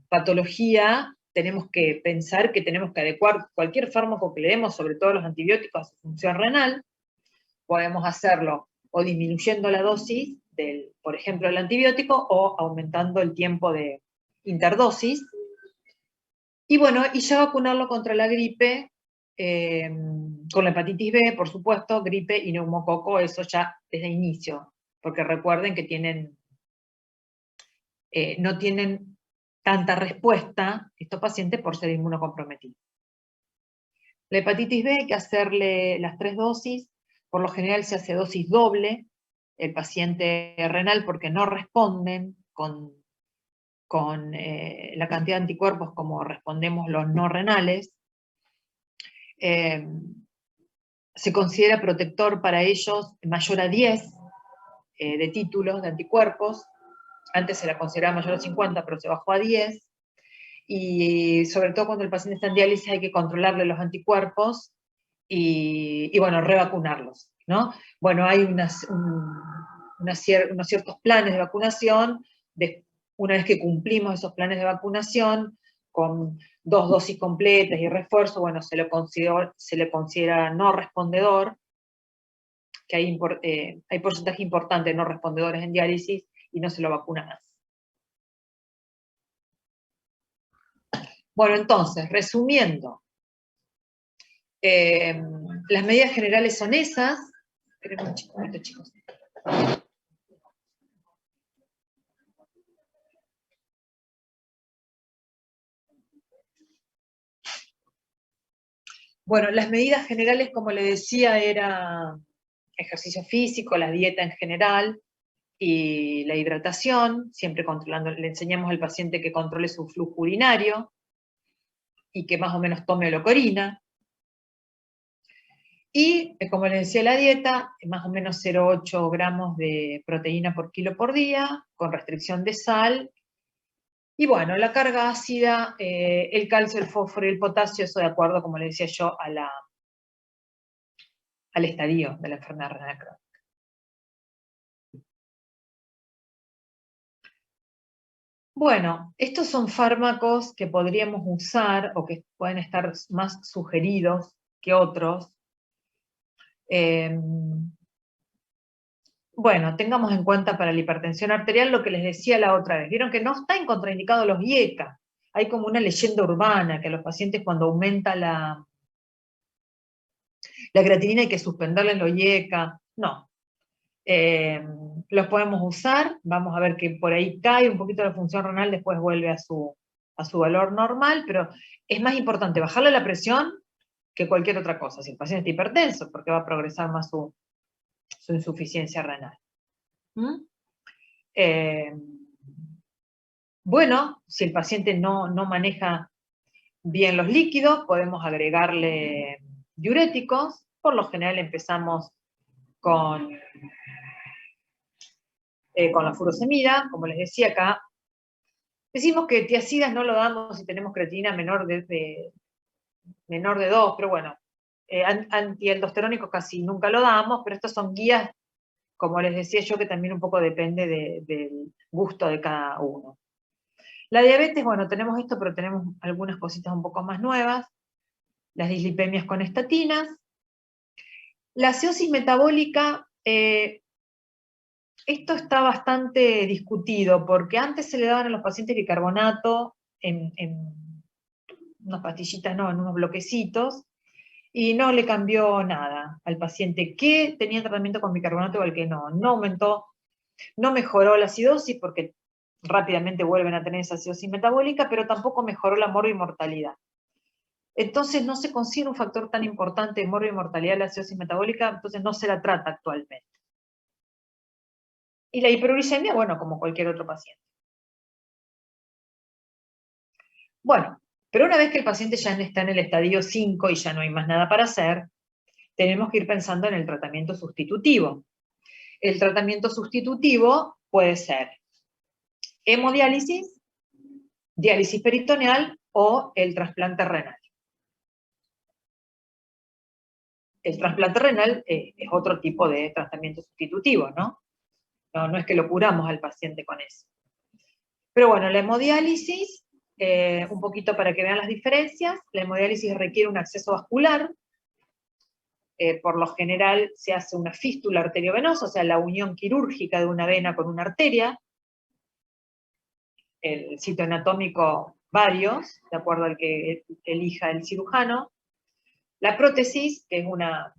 A: patología, tenemos que pensar que tenemos que adecuar cualquier fármaco que le demos, sobre todo los antibióticos, a su función renal. Podemos hacerlo o disminuyendo la dosis, por ejemplo, el antibiótico, o aumentando el tiempo de interdosis. Y bueno, y ya vacunarlo contra la gripe, con la hepatitis B, por supuesto, gripe y neumococo, eso ya desde inicio, porque recuerden que no tienen tanta respuesta estos pacientes por ser inmunocomprometidos. La hepatitis B hay que hacerle las 3 dosis, por lo general se hace dosis doble, el paciente renal porque no responden con la cantidad de anticuerpos como respondemos los no renales. Se considera protector para ellos mayor a 10 de títulos de anticuerpos. Antes se la consideraba mayor a 50, pero se bajó a 10. Y sobre todo cuando el paciente está en diálisis hay que controlarle los anticuerpos y bueno, revacunarlos, ¿no? Bueno, hay unos ciertos planes de vacunación. Una vez que cumplimos esos planes de vacunación, con 2 dosis completas y refuerzo, bueno, se le considera no respondedor, que hay porcentaje importante de no respondedores en diálisis y no se lo vacuna más. Bueno, entonces, resumiendo, las medidas generales son esas. Esperen un momento, chicos. Bueno, las medidas generales, como le decía, era ejercicio físico, la dieta en general y la hidratación, siempre controlando. Le enseñamos al paciente que controle su flujo urinario y que más o menos tome holocorina. Y, como les decía, la dieta, más o menos 0,8 gramos de proteína por kilo por día, con restricción de sal. Y bueno, la carga ácida, el calcio, el fósforo y el potasio, eso de acuerdo, como les decía yo, al estadio de la enfermedad renal crónica. Bueno, estos son fármacos que podríamos usar o que pueden estar más sugeridos que otros. Bueno, tengamos en cuenta para la hipertensión arterial lo que les decía la otra vez. Vieron que no están contraindicados los IECA. Hay como una leyenda urbana que a los pacientes cuando aumenta la creatinina hay que suspenderles los IECA. No. Los podemos usar, vamos a ver que por ahí cae un poquito la función renal, después vuelve a su valor normal, pero es más importante bajarle la presión que cualquier otra cosa, si el paciente está hipertenso, porque va a progresar más su insuficiencia renal. Bueno, si el paciente no maneja bien los líquidos, podemos agregarle diuréticos. Por lo general empezamos con la furosemida, como les decía acá. Decimos que tiacidas no lo damos si tenemos creatinina menor de 2, pero bueno, antialdosterónicos casi nunca lo damos, pero estos son guías, como les decía yo, que también un poco depende del gusto de cada uno. La diabetes, bueno, tenemos esto, pero tenemos algunas cositas un poco más nuevas. Las dislipemias con estatinas. La acidosis metabólica, esto está bastante discutido, porque antes se le daban a los pacientes bicarbonato en unas pastillitas, no, en unos bloquecitos, y no le cambió nada al paciente que tenía tratamiento con bicarbonato o al que no. No aumentó, no mejoró la acidosis, porque rápidamente vuelven a tener esa acidosis metabólica, pero tampoco mejoró la morbimortalidad. Entonces no se considera un factor tan importante de morbimortalidad la acidosis metabólica, entonces no se la trata actualmente. Y la hiperuricemia, bueno, como cualquier otro paciente. Bueno, pero una vez que el paciente ya está en el estadio 5 y ya no hay más nada para hacer, tenemos que ir pensando en el tratamiento sustitutivo. El tratamiento sustitutivo puede ser hemodiálisis, diálisis peritoneal o el trasplante renal. El trasplante renal es otro tipo de tratamiento sustitutivo, ¿no? No es que lo curamos al paciente con eso. Pero bueno, la hemodiálisis, un poquito para que vean las diferencias, la hemodiálisis requiere un acceso vascular, por lo general se hace una fístula arteriovenosa, o sea, la unión quirúrgica de una vena con una arteria, el sitio anatómico varios, de acuerdo al que elija el cirujano. La prótesis, que es una,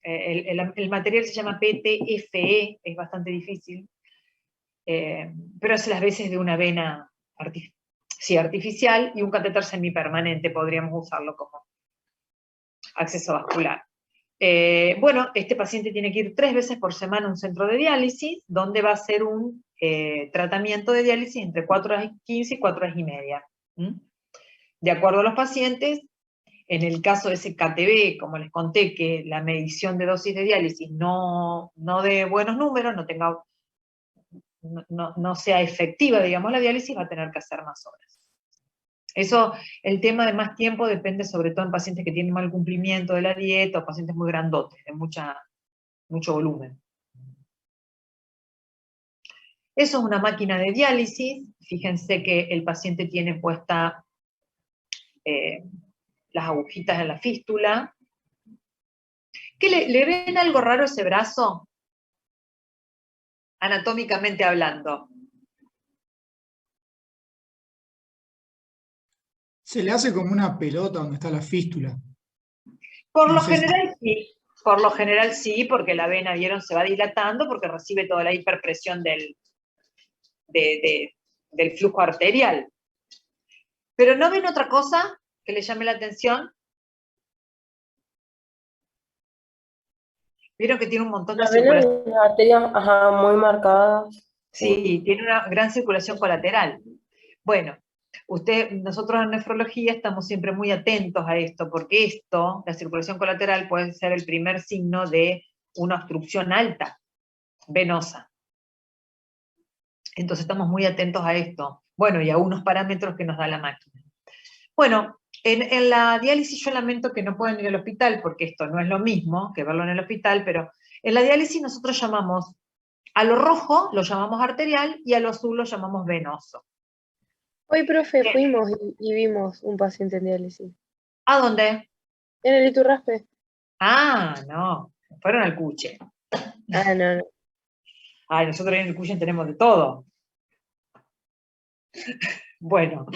A: el material se llama PTFE, es bastante difícil, pero hace las veces de una vena artificial, y un catéter semipermanente podríamos usarlo como acceso vascular. Bueno, este paciente tiene que ir 3 veces por semana a un centro de diálisis, donde va a hacer un tratamiento de diálisis entre 4 horas y 15 y 4 horas y media. De acuerdo a los pacientes, en el caso de ese KTB, como les conté, que la medición de dosis de diálisis no dé buenos números, no sea efectiva, digamos, la diálisis, va a tener que hacer más horas. Eso, el tema de más tiempo depende sobre todo en pacientes que tienen mal cumplimiento de la dieta o pacientes muy grandotes, de mucho volumen. Eso es una máquina de diálisis. Fíjense que el paciente tiene puesta las agujitas en la fístula. ¿Qué le ven algo raro a ese brazo? Anatómicamente hablando.
C: Se le hace como una pelota donde está la fístula.
A: Por
C: No
A: lo
C: sé si-
A: general sí. Por lo general sí, porque la vena, vieron, se va dilatando porque recibe toda la hiperpresión del flujo arterial. Pero ¿no ven otra cosa que le llame la atención? Vieron que tiene un montón de
B: Las venas
A: circulación.
B: y las arterias, ajá, muy marcadas.
A: Sí, tiene una gran circulación colateral. Bueno, nosotros en nefrología estamos siempre muy atentos a esto, porque esto, la circulación colateral, puede ser el primer signo de una obstrucción alta, venosa. Entonces estamos muy atentos a esto. Bueno, y a unos parámetros que nos da la máquina. Bueno, en la diálisis yo lamento que no puedan ir al hospital, porque esto no es lo mismo que verlo en el hospital, pero en la diálisis nosotros llamamos, a lo rojo lo llamamos arterial y a lo azul lo llamamos venoso.
B: Hoy, profe, fuimos y vimos un paciente en diálisis.
A: ¿A dónde?
B: En el Iturraspe.
A: Ah, no, fueron al Cuche.
B: Ah, no, no.
A: Ay, nosotros en el Cuche tenemos de todo. Bueno,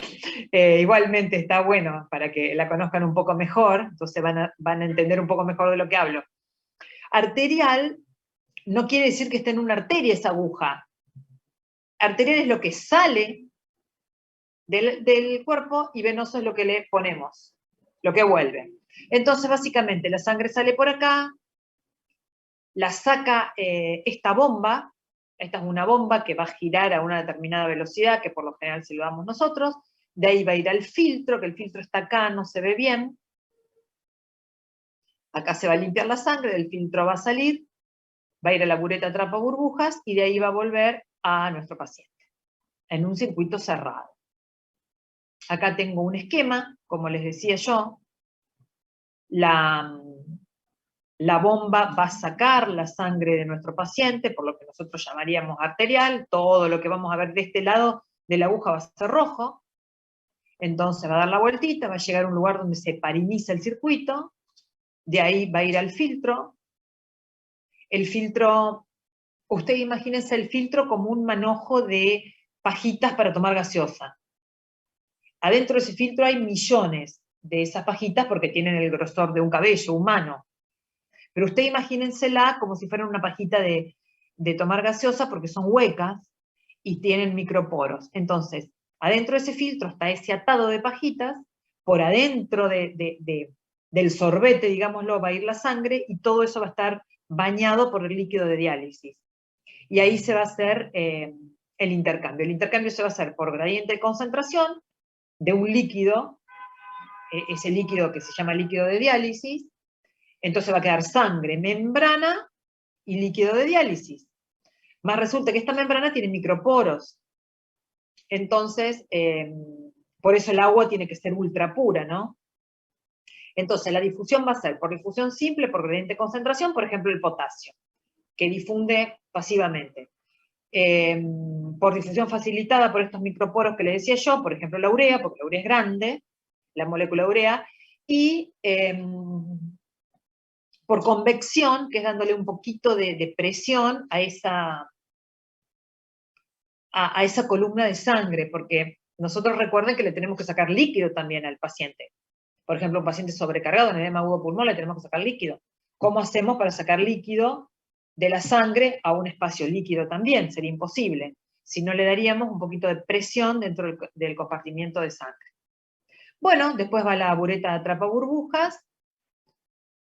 A: igualmente está bueno para que la conozcan un poco mejor, entonces van a entender un poco mejor de lo que hablo. Arterial no quiere decir que esté en una arteria esa aguja. Arterial es lo que sale del cuerpo y venoso es lo que le ponemos, lo que vuelve. Entonces, básicamente, la sangre sale por acá, la saca esta bomba. Esta es una bomba que va a girar a una determinada velocidad, que por lo general se lo damos nosotros. De ahí va a ir al filtro, que el filtro está acá, no se ve bien. Acá se va a limpiar la sangre, del filtro va a salir, va a ir a la bureta trapa burbujas, y de ahí va a volver a nuestro paciente, en un circuito cerrado. Acá tengo un esquema, como les decía yo, la bomba va a sacar la sangre de nuestro paciente, por lo que nosotros llamaríamos arterial. Todo lo que vamos a ver de este lado de la aguja va a ser rojo. Entonces va a dar la vueltita, va a llegar a un lugar donde se pariniza el circuito, de ahí va a ir al filtro. El filtro usted imagínense el filtro como un manojo de pajitas para tomar gaseosa. Adentro de ese filtro hay millones de esas pajitas porque tienen el grosor de un cabello humano. Pero usted imagínensela como si fueran una pajita de tomar gaseosa porque son huecas y tienen microporos. Entonces, adentro de ese filtro está ese atado de pajitas, por adentro del sorbete, digámoslo, va a ir la sangre y todo eso va a estar bañado por el líquido de diálisis. Y ahí se va a hacer el intercambio. El intercambio se va a hacer por gradiente de concentración de un líquido, ese líquido que se llama líquido de diálisis. Entonces va a quedar sangre, membrana y líquido de diálisis. Más resulta que esta membrana tiene microporos. Entonces, por eso el agua tiene que ser ultra pura, ¿no? Entonces, la difusión va a ser por difusión simple, por gradiente de concentración, por ejemplo, el potasio, que difunde pasivamente. Por difusión facilitada por estos microporos que les decía yo, por ejemplo, la urea, porque la urea es grande, la molécula urea, y por convección, que es dándole un poquito de presión a esa columna de sangre, porque nosotros recuerden que le tenemos que sacar líquido también al paciente. Por ejemplo, un paciente sobrecargado en edema agudo pulmón le tenemos que sacar líquido. ¿Cómo hacemos para sacar líquido de la sangre a un espacio líquido también? Sería imposible. Si no le daríamos un poquito de presión dentro del compartimiento de sangre. Bueno, después va la bureta de atrapa burbujas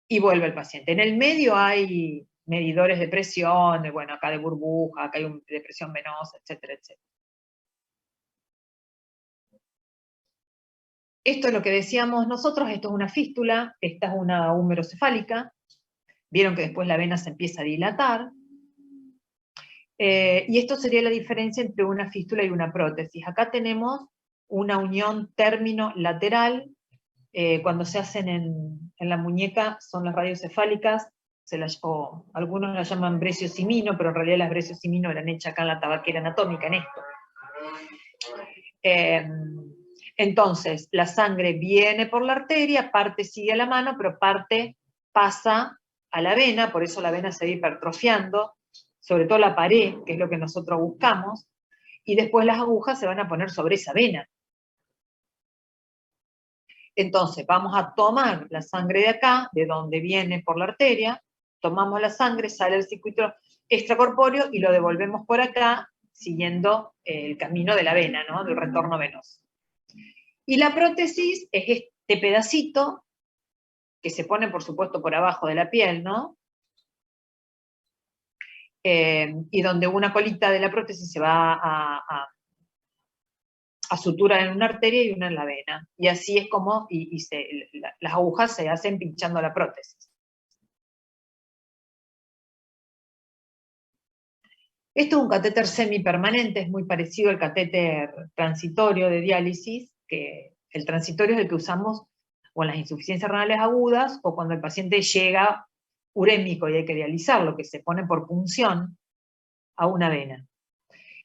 A: y vuelve el paciente. En el medio hay medidores de presión, bueno, acá de burbuja, acá hay de presión venosa, etcétera, etcétera. Esto es lo que decíamos nosotros, esto es una fístula, esta es una húmerocefálica. Vieron que después la vena se empieza a dilatar. Y esto sería la diferencia entre una fístula y una prótesis. Acá tenemos una unión término lateral. Cuando se hacen en la muñeca son las radiocefálicas, o algunos las llaman breccio-simino, pero en realidad las breccio-simino eran hechas acá en la tabaquera anatómica, en esto. Entonces, la sangre viene por la arteria, parte sigue a la mano, pero parte pasa a la vena, por eso la vena se va hipertrofiando, sobre todo la pared, que es lo que nosotros buscamos, y después las agujas se van a poner sobre esa vena. Entonces, vamos a tomar la sangre de acá, de donde viene por la arteria, tomamos la sangre, sale el circuito extracorpóreo y lo devolvemos por acá, siguiendo el camino de la vena, ¿no? Del retorno venoso. Y la prótesis es este pedacito que se pone, por supuesto, por abajo de la piel, ¿no? Y donde una colita de la prótesis se va a suturar en una arteria y una en la vena. Y así es como las agujas se hacen pinchando la prótesis. Esto es un catéter semipermanente, es muy parecido al catéter transitorio de diálisis, que el transitorio es el que usamos o en las insuficiencias renales agudas o cuando el paciente llega urémico y hay que dializarlo, que se pone por punción a una vena.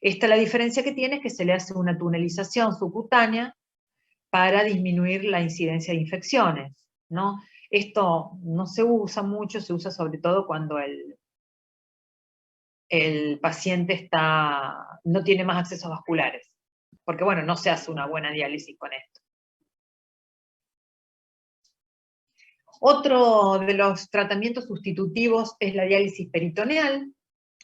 A: Esta la diferencia que tiene es que se le hace una tunelización subcutánea para disminuir la incidencia de infecciones, ¿no? Esto no se usa mucho, se usa sobre todo cuando el paciente no tiene más accesos vasculares, porque bueno, no se hace una buena diálisis con esto. Otro de los tratamientos sustitutivos es la diálisis peritoneal.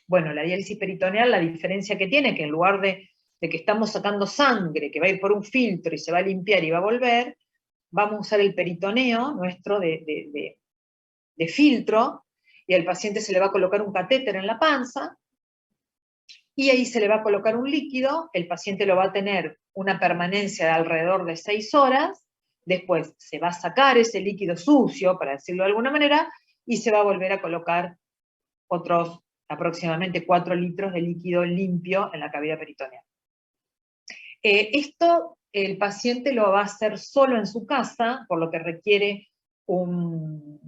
A: Bueno, la diálisis peritoneal, la diferencia que tiene, que en lugar de que estamos sacando sangre, que va a ir por un filtro y se va a limpiar y va a volver, vamos a usar el peritoneo nuestro de filtro, y al paciente se le va a colocar un catéter en la panza, y ahí se le va a colocar un líquido, el paciente lo va a tener una permanencia de alrededor de 6 horas, después se va a sacar ese líquido sucio, para decirlo de alguna manera, y se va a volver a colocar otros aproximadamente 4 litros de líquido limpio en la cavidad peritoneal. Esto el paciente lo va a hacer solo en su casa, por lo que requiere un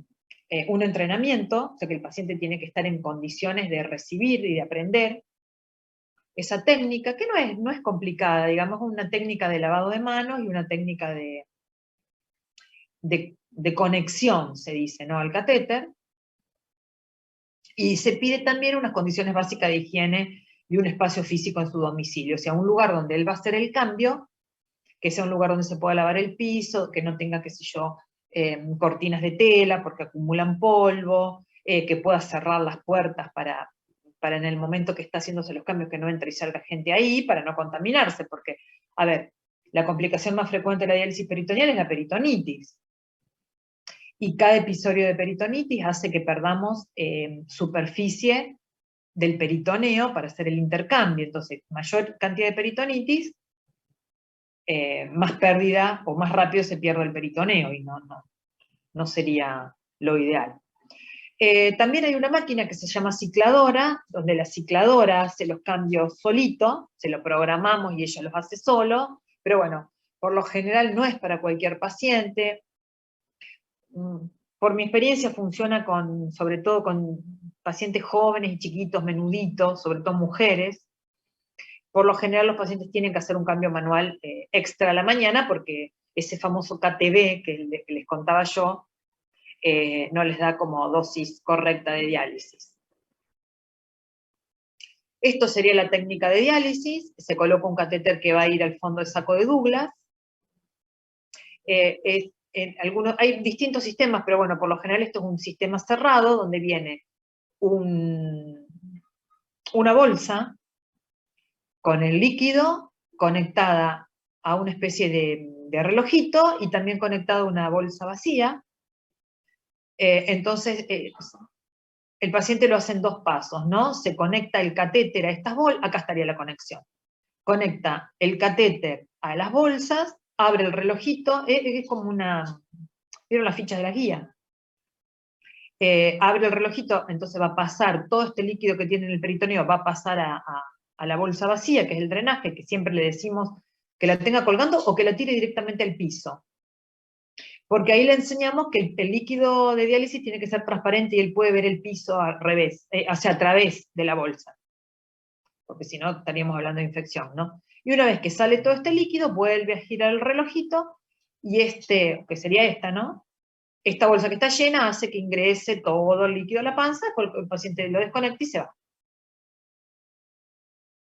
A: entrenamiento, o sea que el paciente tiene que estar en condiciones de recibir y de aprender esa técnica, que no es complicada, digamos, una técnica de lavado de manos y una técnica de conexión, se dice, ¿no? Al catéter. Y se pide también unas condiciones básicas de higiene y un espacio físico en su domicilio, o sea, un lugar donde él va a hacer el cambio, que sea un lugar donde se pueda lavar el piso, que no tenga, qué sé yo, cortinas de tela porque acumulan polvo, que pueda cerrar las puertas para en el momento que está haciéndose los cambios que no entre y salga gente ahí, para no contaminarse, porque, a ver, la complicación más frecuente de la diálisis peritoneal es la peritonitis. Y cada episodio de peritonitis hace que perdamos superficie del peritoneo para hacer el intercambio. Entonces, mayor cantidad de peritonitis, más pérdida o más rápido se pierde el peritoneo, y no sería lo ideal. También hay una máquina que se llama cicladora, donde la cicladora hace los cambios solito, se lo programamos y ella los hace solo, pero bueno, por lo general no es para cualquier paciente. Por mi experiencia funciona sobre todo con pacientes jóvenes y chiquitos, menuditos, sobre todo mujeres. Por lo general los pacientes tienen que hacer un cambio manual extra a la mañana porque ese famoso KTB que les contaba yo no les da como dosis correcta de diálisis. Esto sería la técnica de diálisis. Se coloca un catéter que va a ir al fondo del saco de Douglas. Hay distintos sistemas, pero bueno, por lo general esto es un sistema cerrado donde viene una bolsa con el líquido conectada a una especie de relojito y también conectada a una bolsa vacía. Entonces, el paciente lo hace en 2 pasos, ¿no? Se conecta el catéter a estas bolsas, acá estaría la conexión. Conecta el catéter a las bolsas, abre el relojito, es como ¿vieron las fichas de la guía? Abre el relojito, entonces va a pasar todo este líquido que tiene en el peritoneo, va a pasar a la bolsa vacía, que es el drenaje, que siempre le decimos que la tenga colgando o que la tire directamente al piso. Porque ahí le enseñamos que el líquido de diálisis tiene que ser transparente y él puede ver el piso al revés, o sea, a través de la bolsa. Porque si no estaríamos hablando de infección, ¿no? Y una vez que sale todo este líquido, vuelve a girar el relojito, y que sería esta, ¿no? Esta bolsa que está llena hace que ingrese todo el líquido a la panza, porque el paciente lo desconecta y se va.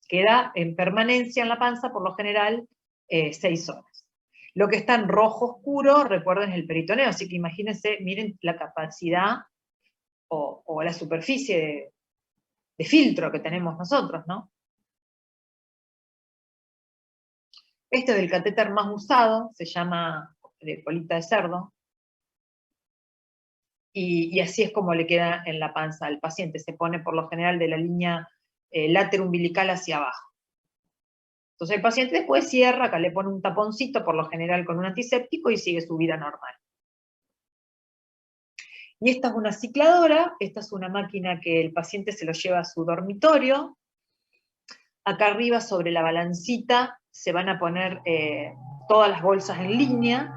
A: Queda en permanencia en la panza, por lo general, 6 horas. Lo que está en rojo oscuro, recuerden, es el peritoneo, así que imagínense, miren la capacidad o la superficie de filtro que tenemos nosotros, ¿no? Este es el catéter más usado, se llama de colita de cerdo, y así es como le queda en la panza al paciente. Se pone por lo general de la línea láter umbilical hacia abajo. Entonces el paciente después cierra, acá le pone un taponcito, por lo general con un antiséptico, y sigue su vida normal. Y esta es una cicladora, esta es una máquina que el paciente se lo lleva a su dormitorio. Acá arriba, sobre la balancita, se van a poner todas las bolsas en línea,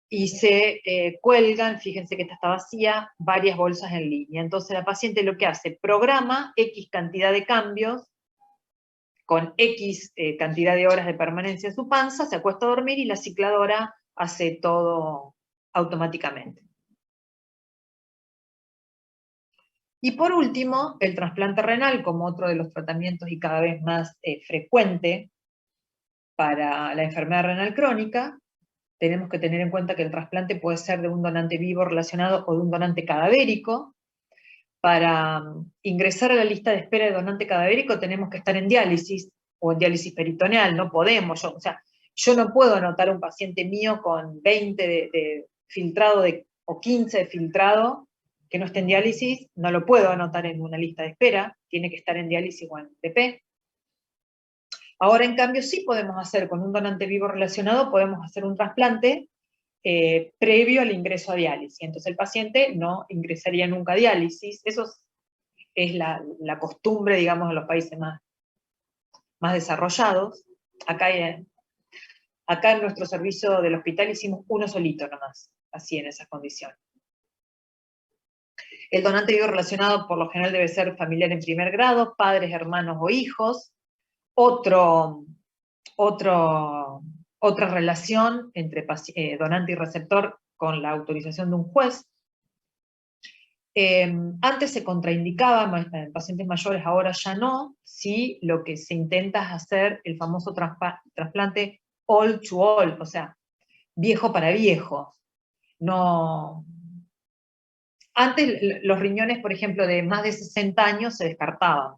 A: y se cuelgan, fíjense que esta está vacía, varias bolsas en línea. Entonces la paciente lo que hace, programa X cantidad de cambios, con X cantidad de horas de permanencia en su panza, se acuesta a dormir y la cicladora hace todo automáticamente. Y por último, el trasplante renal, como otro de los tratamientos y cada vez más frecuente para la enfermedad renal crónica. Tenemos que tener en cuenta que el trasplante puede ser de un donante vivo relacionado o de un donante cadavérico. Para ingresar a la lista de espera de donante cadavérico tenemos que estar en diálisis o en diálisis peritoneal, no podemos, yo no puedo anotar a un paciente mío con 20 de filtrado o 15 de filtrado que no esté en diálisis, no lo puedo anotar en una lista de espera, tiene que estar en diálisis o en DP. Ahora, en cambio, sí podemos hacer, con un donante vivo relacionado, podemos hacer un trasplante previo al ingreso a diálisis. Entonces el paciente no ingresaría nunca a diálisis. Eso es la costumbre, digamos, en los países más desarrollados. Acá en nuestro servicio del hospital hicimos uno solito nomás, así en esas condiciones. El donante vivo relacionado por lo general debe ser familiar en primer grado, padres, hermanos o hijos. Otra relación entre donante y receptor con la autorización de un juez. Antes se contraindicaba en pacientes mayores, ahora ya no, si lo que se intenta es hacer el famoso trasplante all to all, o sea, viejo para viejo. No. Antes los riñones, por ejemplo, de más de 60 años se descartaban,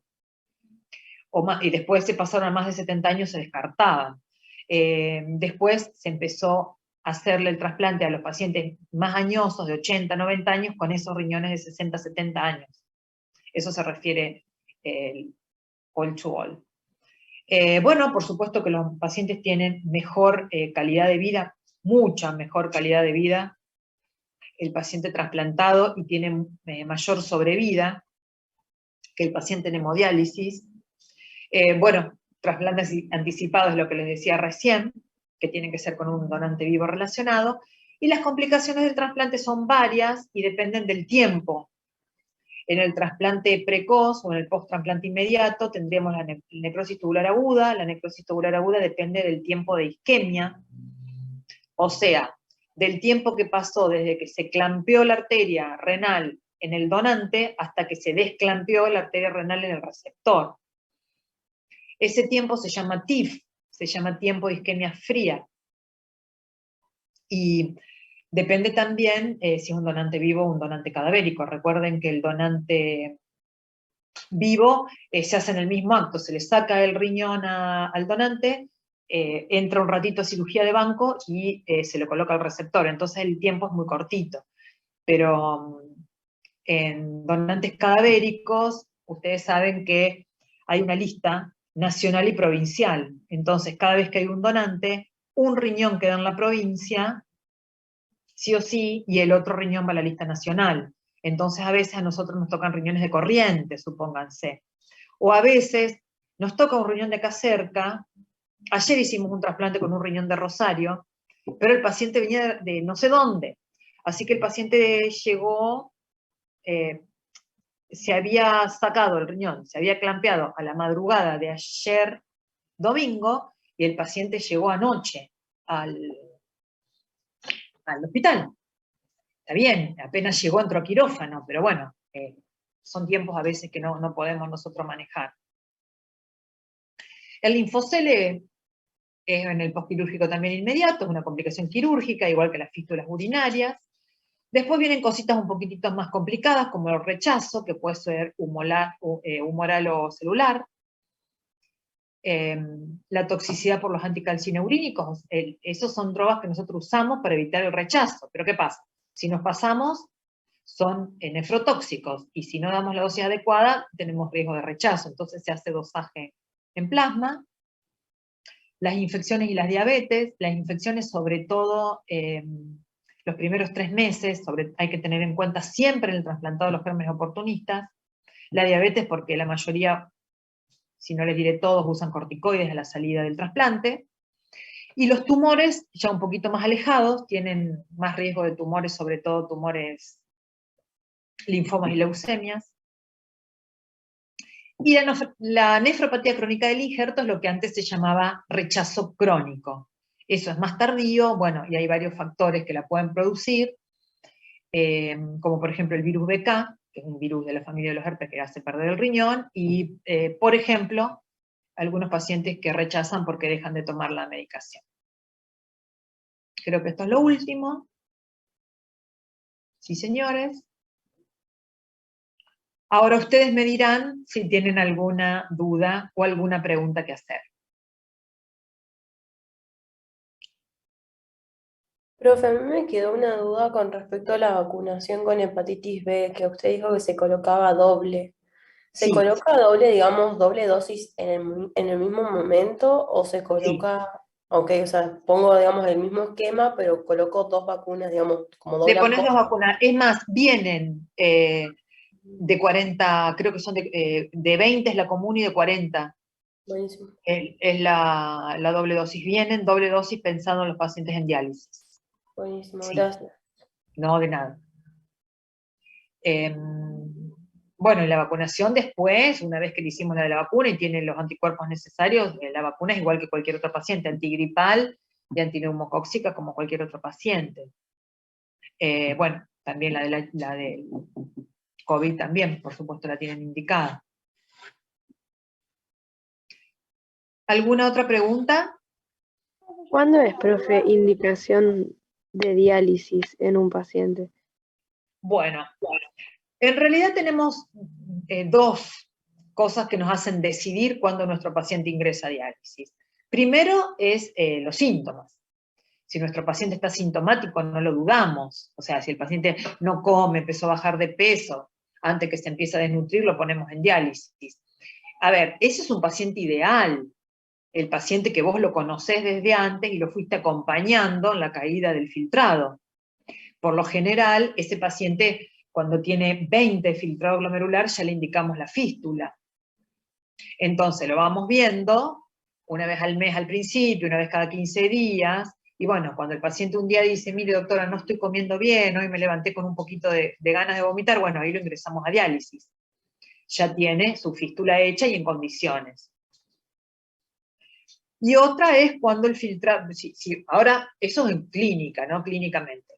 A: y después se pasaron a más de 70 años, se descartaban. Después se empezó a hacerle el trasplante a los pacientes más añosos, de 80, 90 años, con esos riñones de 60, 70 años. Eso se refiere el all to all. Bueno, por supuesto que los pacientes tienen mejor calidad de vida, mucha mejor calidad de vida, el paciente trasplantado, y tiene mayor sobrevida que el paciente en hemodiálisis. Bueno, trasplantes anticipados es lo que les decía recién, que tienen que ser con un donante vivo relacionado, y las complicaciones del trasplante son varias y dependen del tiempo. En el trasplante precoz o en el post-trasplante inmediato tendríamos la necrosis tubular aguda. La necrosis tubular aguda depende del tiempo de isquemia, o sea, del tiempo que pasó desde que se clampeó la arteria renal en el donante hasta que se desclampeó la arteria renal en el receptor. Ese tiempo se llama TIF, se llama tiempo de isquemia fría. Y depende también si es un donante vivo o un donante cadavérico. Recuerden que el donante vivo se hace en el mismo acto, se le saca el riñón al donante, entra un ratito a cirugía de banco y se le coloca el receptor, entonces el tiempo es muy cortito. Pero en donantes cadavéricos, ustedes saben que hay una lista nacional y provincial, entonces cada vez que hay un donante, un riñón queda en la provincia, sí o sí, y el otro riñón va a la lista nacional. Entonces a veces a nosotros nos tocan riñones de Corrientes, supónganse. O a veces nos toca un riñón de acá cerca. Ayer hicimos un trasplante con un riñón de Rosario, pero el paciente venía de no sé dónde. Así que el paciente llegó, se había sacado el riñón, se había clampeado a la madrugada de ayer domingo, y el paciente llegó anoche al hospital. Está bien, apenas llegó, entró a quirófano, pero bueno, son tiempos a veces que no podemos nosotros manejar. El linfocele es en el postquirúrgico también inmediato, es una complicación quirúrgica, igual que las fístulas urinarias. Después vienen cositas un poquitito más complicadas, como el rechazo, que puede ser humoral o celular. La toxicidad por los anticalcineurínicos, esos son drogas que nosotros usamos para evitar el rechazo. Pero ¿qué pasa? Si nos pasamos, son nefrotóxicos, y si no damos la dosis adecuada, tenemos riesgo de rechazo, entonces se hace dosaje en plasma. Las infecciones y las diabetes, las infecciones sobre todo los primeros 3 meses, hay que tener en cuenta siempre en el trasplantado de los gérmenes oportunistas. La diabetes porque la mayoría, si no les diré todos, usan corticoides a la salida del trasplante. Y los tumores, ya un poquito más alejados, tienen más riesgo de tumores, sobre todo tumores, linfomas y leucemias. Y la nefropatía crónica del injerto es lo que antes se llamaba rechazo crónico. Eso es más tardío, bueno, y hay varios factores que la pueden producir, como por ejemplo el virus BK, que es un virus de la familia de los herpes que hace perder el riñón, y por ejemplo, algunos pacientes que rechazan porque dejan de tomar la medicación. Creo que esto es lo último. Sí, señores. Ahora ustedes me dirán si tienen alguna duda o alguna pregunta que hacer.
B: Profe, a mí me quedó una duda con respecto a la vacunación con hepatitis B, que usted dijo que se colocaba doble. ¿Se
A: Sí,
B: coloca doble, digamos, doble dosis en el mismo momento o se
A: sí.
B: coloca, ok, o sea, pongo, digamos, el mismo esquema, pero coloco dos vacunas, digamos, como
A: Le
B: doble
A: pones dos
B: apoyo?
A: vacunas. Es más, vienen de 40, creo que son de 20 es la común y de 40
B: Buenísimo.
A: es la doble dosis. Vienen doble dosis pensando en los pacientes en diálisis.
B: Buenísimo,
A: Sí,
B: gracias.
A: no de nada. Bueno, y la vacunación después, una vez que le hicimos la de la vacuna y tiene los anticuerpos necesarios, la vacuna es igual que cualquier otro paciente, antigripal y antineumocóxica como cualquier otro paciente. Bueno, también la de COVID también, por supuesto, la tienen indicada. ¿Alguna otra pregunta?
D: ¿Cuándo es, profe, indicación de diálisis en un paciente?
A: Bueno, en realidad tenemos dos cosas que nos hacen decidir cuándo nuestro paciente ingresa a diálisis. Primero es los síntomas. Si nuestro paciente está sintomático, no lo dudamos. O sea, si el paciente no come, empezó a bajar de peso, antes que se empiece a desnutrir, lo ponemos en diálisis. A ver, ese es un paciente ideal. El paciente que vos lo conocés desde antes y lo fuiste acompañando en la caída del filtrado. Por lo general, ese paciente, cuando tiene 20 de filtrado glomerular, ya le indicamos la fístula. Entonces lo vamos viendo una vez al mes al principio, una vez cada 15 días, y bueno, cuando el paciente un día dice, mire doctora, no estoy comiendo bien, hoy me levanté con un poquito de ganas de vomitar, bueno, ahí lo ingresamos a diálisis. Ya tiene su fístula hecha y en condiciones. Y otra es cuando el filtrado, ahora eso en clínica, ¿no? Clínicamente.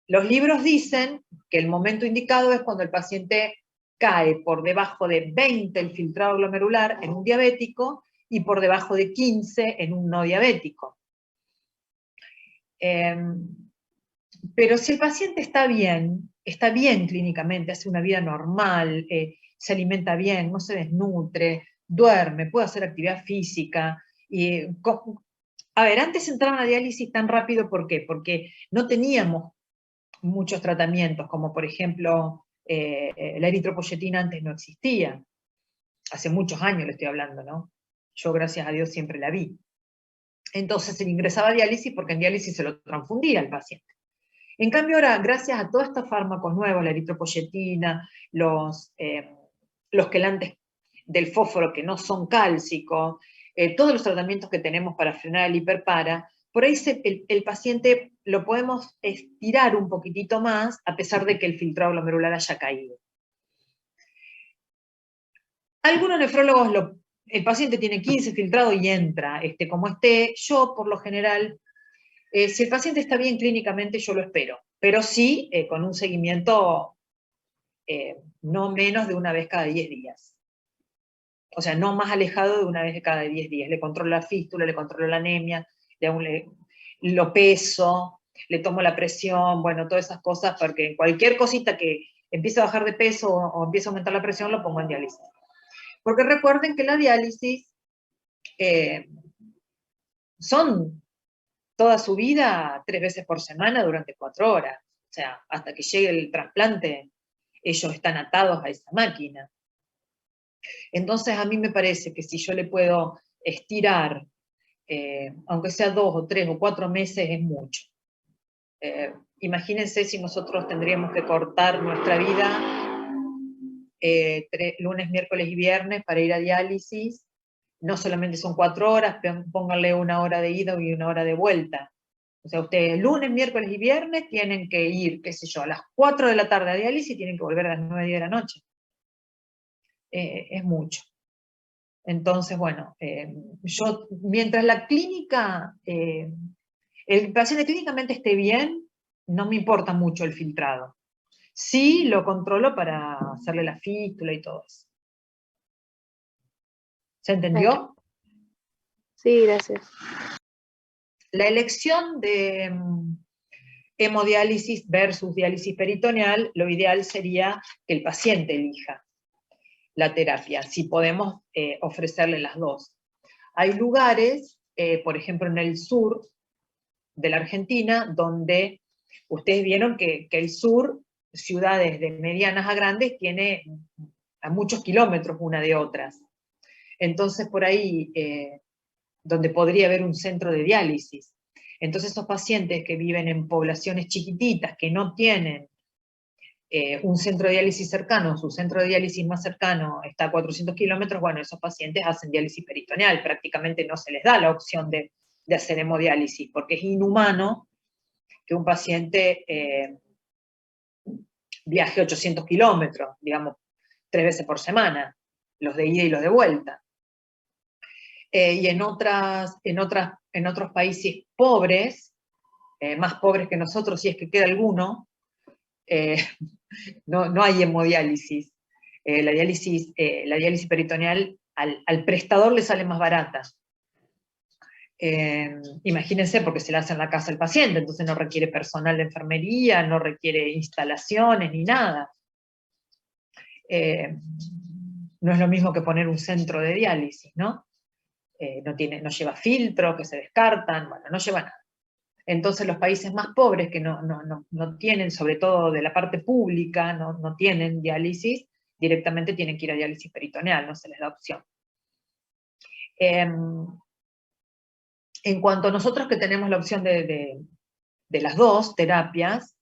A: Los libros dicen que el momento indicado es cuando el paciente cae por debajo de 20 el filtrado glomerular en un diabético y por debajo de 15 en un no diabético. Pero si el paciente está bien clínicamente, hace una vida normal, se alimenta bien, no se desnutre, duerme, puede hacer actividad física. A ver, antes entraban a diálisis tan rápido, ¿por qué? Porque no teníamos muchos tratamientos, como por ejemplo, la eritropoyetina antes no existía. Hace muchos años le estoy hablando, ¿no? Yo, gracias a Dios, siempre la vi. Entonces se le ingresaba a diálisis porque en diálisis se lo transfundía al paciente. En cambio ahora, gracias a todos estos fármacos nuevos, la eritropoyetina, los quelantes del fósforo que no son cálcicos, todos los tratamientos que tenemos para frenar el hiperpara, por ahí el paciente lo podemos estirar un poquitito más, a pesar de que el filtrado glomerular haya caído. Algunos nefrólogos, el paciente tiene 15 filtrados y entra, como esté. Yo, por lo general, si el paciente está bien clínicamente, yo lo espero, pero sí con un seguimiento no menos de una vez cada 10 días. O sea, no más alejado de una vez de cada 10 días. Le controlo la fístula, le controlo la anemia, lo peso, le tomo la presión, bueno, todas esas cosas, porque cualquier cosita que empiece a bajar de peso o empiece a aumentar la presión, lo pongo en diálisis. Porque recuerden que la diálisis son toda su vida 3 veces por semana durante 4 horas. O sea, hasta que llegue el trasplante, ellos están atados a esa máquina. Entonces a mí me parece que si yo le puedo estirar, aunque sea 2 o 3 o 4 meses, es mucho. Imagínense si nosotros tendríamos que cortar nuestra vida lunes, miércoles y viernes para ir a diálisis. No solamente son 4 horas, pónganle 1 hora de ida y 1 hora de vuelta. O sea, ustedes lunes, miércoles y viernes tienen que ir, qué sé yo, a las 4 de la tarde a diálisis y tienen que volver a las 9 de la noche. Es mucho. Entonces, bueno, yo, mientras la clínica, el paciente clínicamente esté bien, no me importa mucho el filtrado. Sí lo controlo para hacerle la fístula y todo eso. ¿Se entendió?
D: Sí, gracias.
A: La elección de hemodiálisis versus diálisis peritoneal, lo ideal sería que el paciente elija la terapia, si podemos ofrecerle las dos. Hay lugares, por ejemplo en el sur de la Argentina, donde ustedes vieron que el sur, ciudades de medianas a grandes, tiene a muchos kilómetros una de otras. Entonces por ahí, donde podría haber un centro de diálisis. Entonces esos pacientes que viven en poblaciones chiquititas, que no tienen un centro de diálisis cercano, su centro de diálisis más cercano está a 400 kilómetros, bueno, esos pacientes hacen diálisis peritoneal, prácticamente no se les da la opción de hacer hemodiálisis, porque es inhumano que un paciente viaje 800 kilómetros, digamos, 3 veces por semana, los de ida y los de vuelta. Y en otros países pobres, más pobres que nosotros, si es que queda alguno, no hay hemodiálisis. La diálisis peritoneal al prestador le sale más barata. Imagínense, porque se la hace en la casa del paciente, entonces no requiere personal de enfermería, no requiere instalaciones ni nada. No es lo mismo que poner un centro de diálisis, ¿no? No lleva filtros que se descartan, bueno, no lleva nada. Entonces los países más pobres que no tienen, sobre todo de la parte pública, no tienen diálisis, directamente tienen que ir a diálisis peritoneal, no se les da opción. En cuanto a nosotros que tenemos la opción de las dos terapias,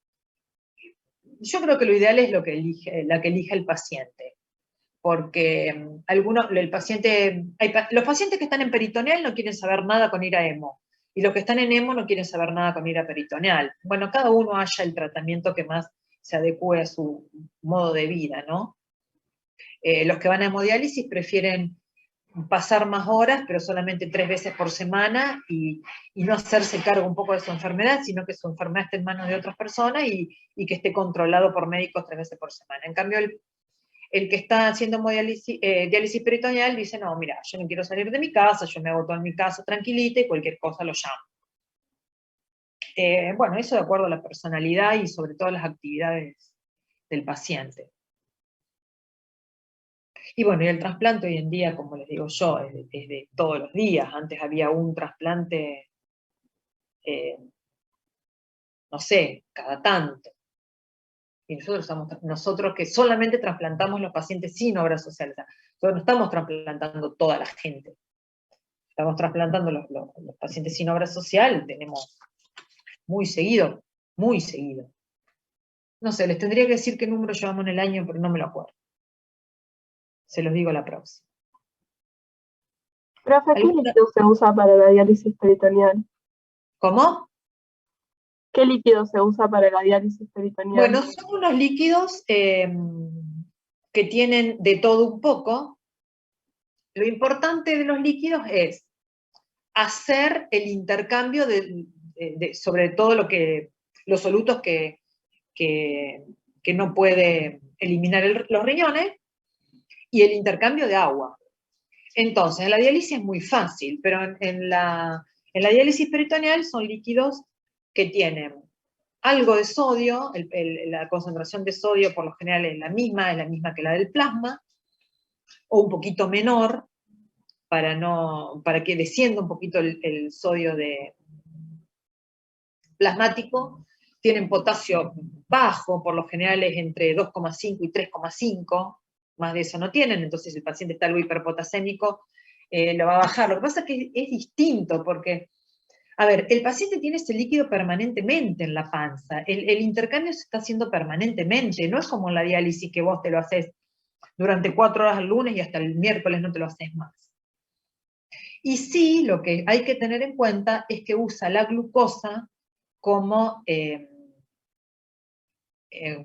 A: yo creo que lo ideal es la que elige el paciente. Porque los pacientes que están en peritoneal no quieren saber nada con ir a hemo, y los que están en hemo no quieren saber nada con ir a peritoneal. Bueno, cada uno haya el tratamiento que más se adecue a su modo de vida, ¿no? Los que van a hemodiálisis prefieren pasar más horas, pero solamente 3 veces por semana, y no hacerse cargo un poco de su enfermedad, sino que su enfermedad esté en manos de otras personas y que esté controlado por médicos 3 veces por semana. En cambio, el que está haciendo diálisis peritoneal dice, no, mira, yo no quiero salir de mi casa, yo me hago todo en mi casa tranquilita y cualquier cosa lo llamo. Bueno, eso de acuerdo a la personalidad y sobre todo a las actividades del paciente. Y bueno, y el trasplante hoy en día, como les digo yo, es de todos los días. Antes había un trasplante, no sé, cada tanto. Y nosotros que solamente trasplantamos los pacientes sin obra social. O sea, nosotros no estamos trasplantando toda la gente. Estamos trasplantando los pacientes sin obra social, tenemos muy seguido. No sé, les tendría que decir qué número llevamos en el año, pero no me lo acuerdo. Se los digo la próxima.
D: Profe, ¿qué líquido se usa para la diálisis peritoneal?
A: ¿Cómo?
D: ¿Qué líquido se usa para la diálisis peritoneal?
A: Bueno, son unos líquidos que tienen de todo un poco. Lo importante de los líquidos es hacer el intercambio sobre todo los solutos que no puede eliminar los riñones, y el intercambio de agua. Entonces, en la diálisis es muy fácil, pero en la diálisis peritoneal son líquidos que tienen algo de sodio, la concentración de sodio por lo general es la misma que la del plasma, o un poquito menor, para que descienda un poquito el sodio plasmático. Tienen potasio bajo, por lo general es entre 2,5 y 3,5, más de eso no tienen, entonces el paciente está algo hiperpotasémico, lo va a bajar. Lo que pasa es que es distinto, porque, a ver, el paciente tiene ese líquido permanentemente en la panza, el intercambio se está haciendo permanentemente, no es como en la diálisis que vos te lo haces durante 4 horas el lunes y hasta el miércoles no te lo haces más. Y sí, lo que hay que tener en cuenta es que usa la glucosa como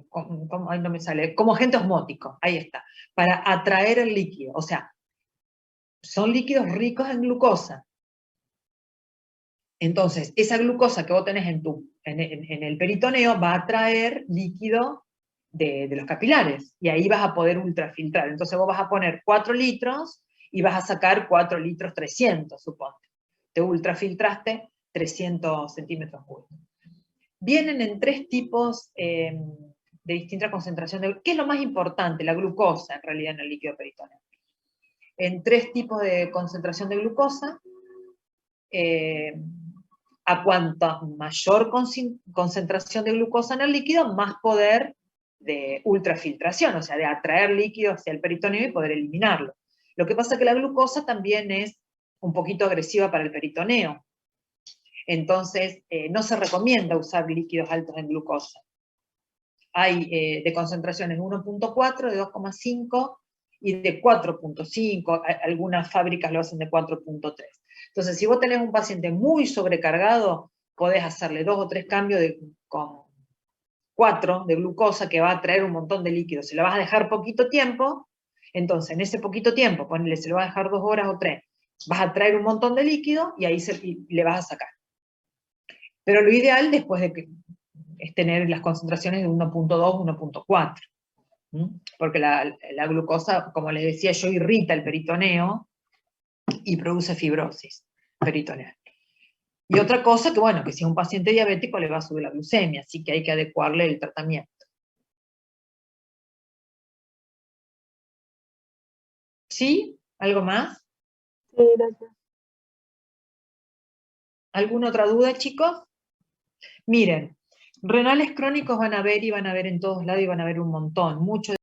A: como agente osmótico, ahí está, para atraer el líquido. O sea, son líquidos ricos en glucosa. Entonces, esa glucosa que vos tenés en el peritoneo va a atraer líquido de los capilares, y ahí vas a poder ultrafiltrar. Entonces vos vas a poner 4 litros y vas a sacar 4 litros 300, suponte. Te ultrafiltraste 300 centímetros cúbicos. Vienen en 3 tipos de distinta concentración. ¿Qué es lo más importante? La glucosa, en realidad, en el líquido peritoneal. En 3 tipos de concentración de glucosa. A cuanta mayor concentración de glucosa en el líquido, más poder de ultrafiltración, o sea, de atraer líquido hacia el peritoneo y poder eliminarlo. Lo que pasa es que la glucosa también es un poquito agresiva para el peritoneo. Entonces, no se recomienda usar líquidos altos en glucosa. Hay de concentraciones 1.4, de 2,5 y de 4.5. Algunas fábricas lo hacen de 4.3. Entonces, si vos tenés un paciente muy sobrecargado, podés hacerle 2 o 3 cambios con 4 de glucosa, que va a traer un montón de líquido. Si lo vas a dejar poquito tiempo, entonces en ese poquito tiempo, ponele, se lo vas a dejar 2 horas o 3, vas a traer un montón de líquido y ahí le vas a sacar. Pero lo ideal, después de que es tener las concentraciones de 1.2, 1.4. Porque la glucosa, como les decía yo, irrita el peritoneo y produce fibrosis peritoneal. Y otra cosa que, bueno, que si a un paciente diabético le va a subir la glucemia, así que hay que adecuarle el tratamiento. ¿Sí? ¿Algo más?
D: Sí, gracias.
A: ¿Alguna otra duda, chicos? Miren, renales crónicos van a ver y van a ver en todos lados y van a ver un montón. Mucho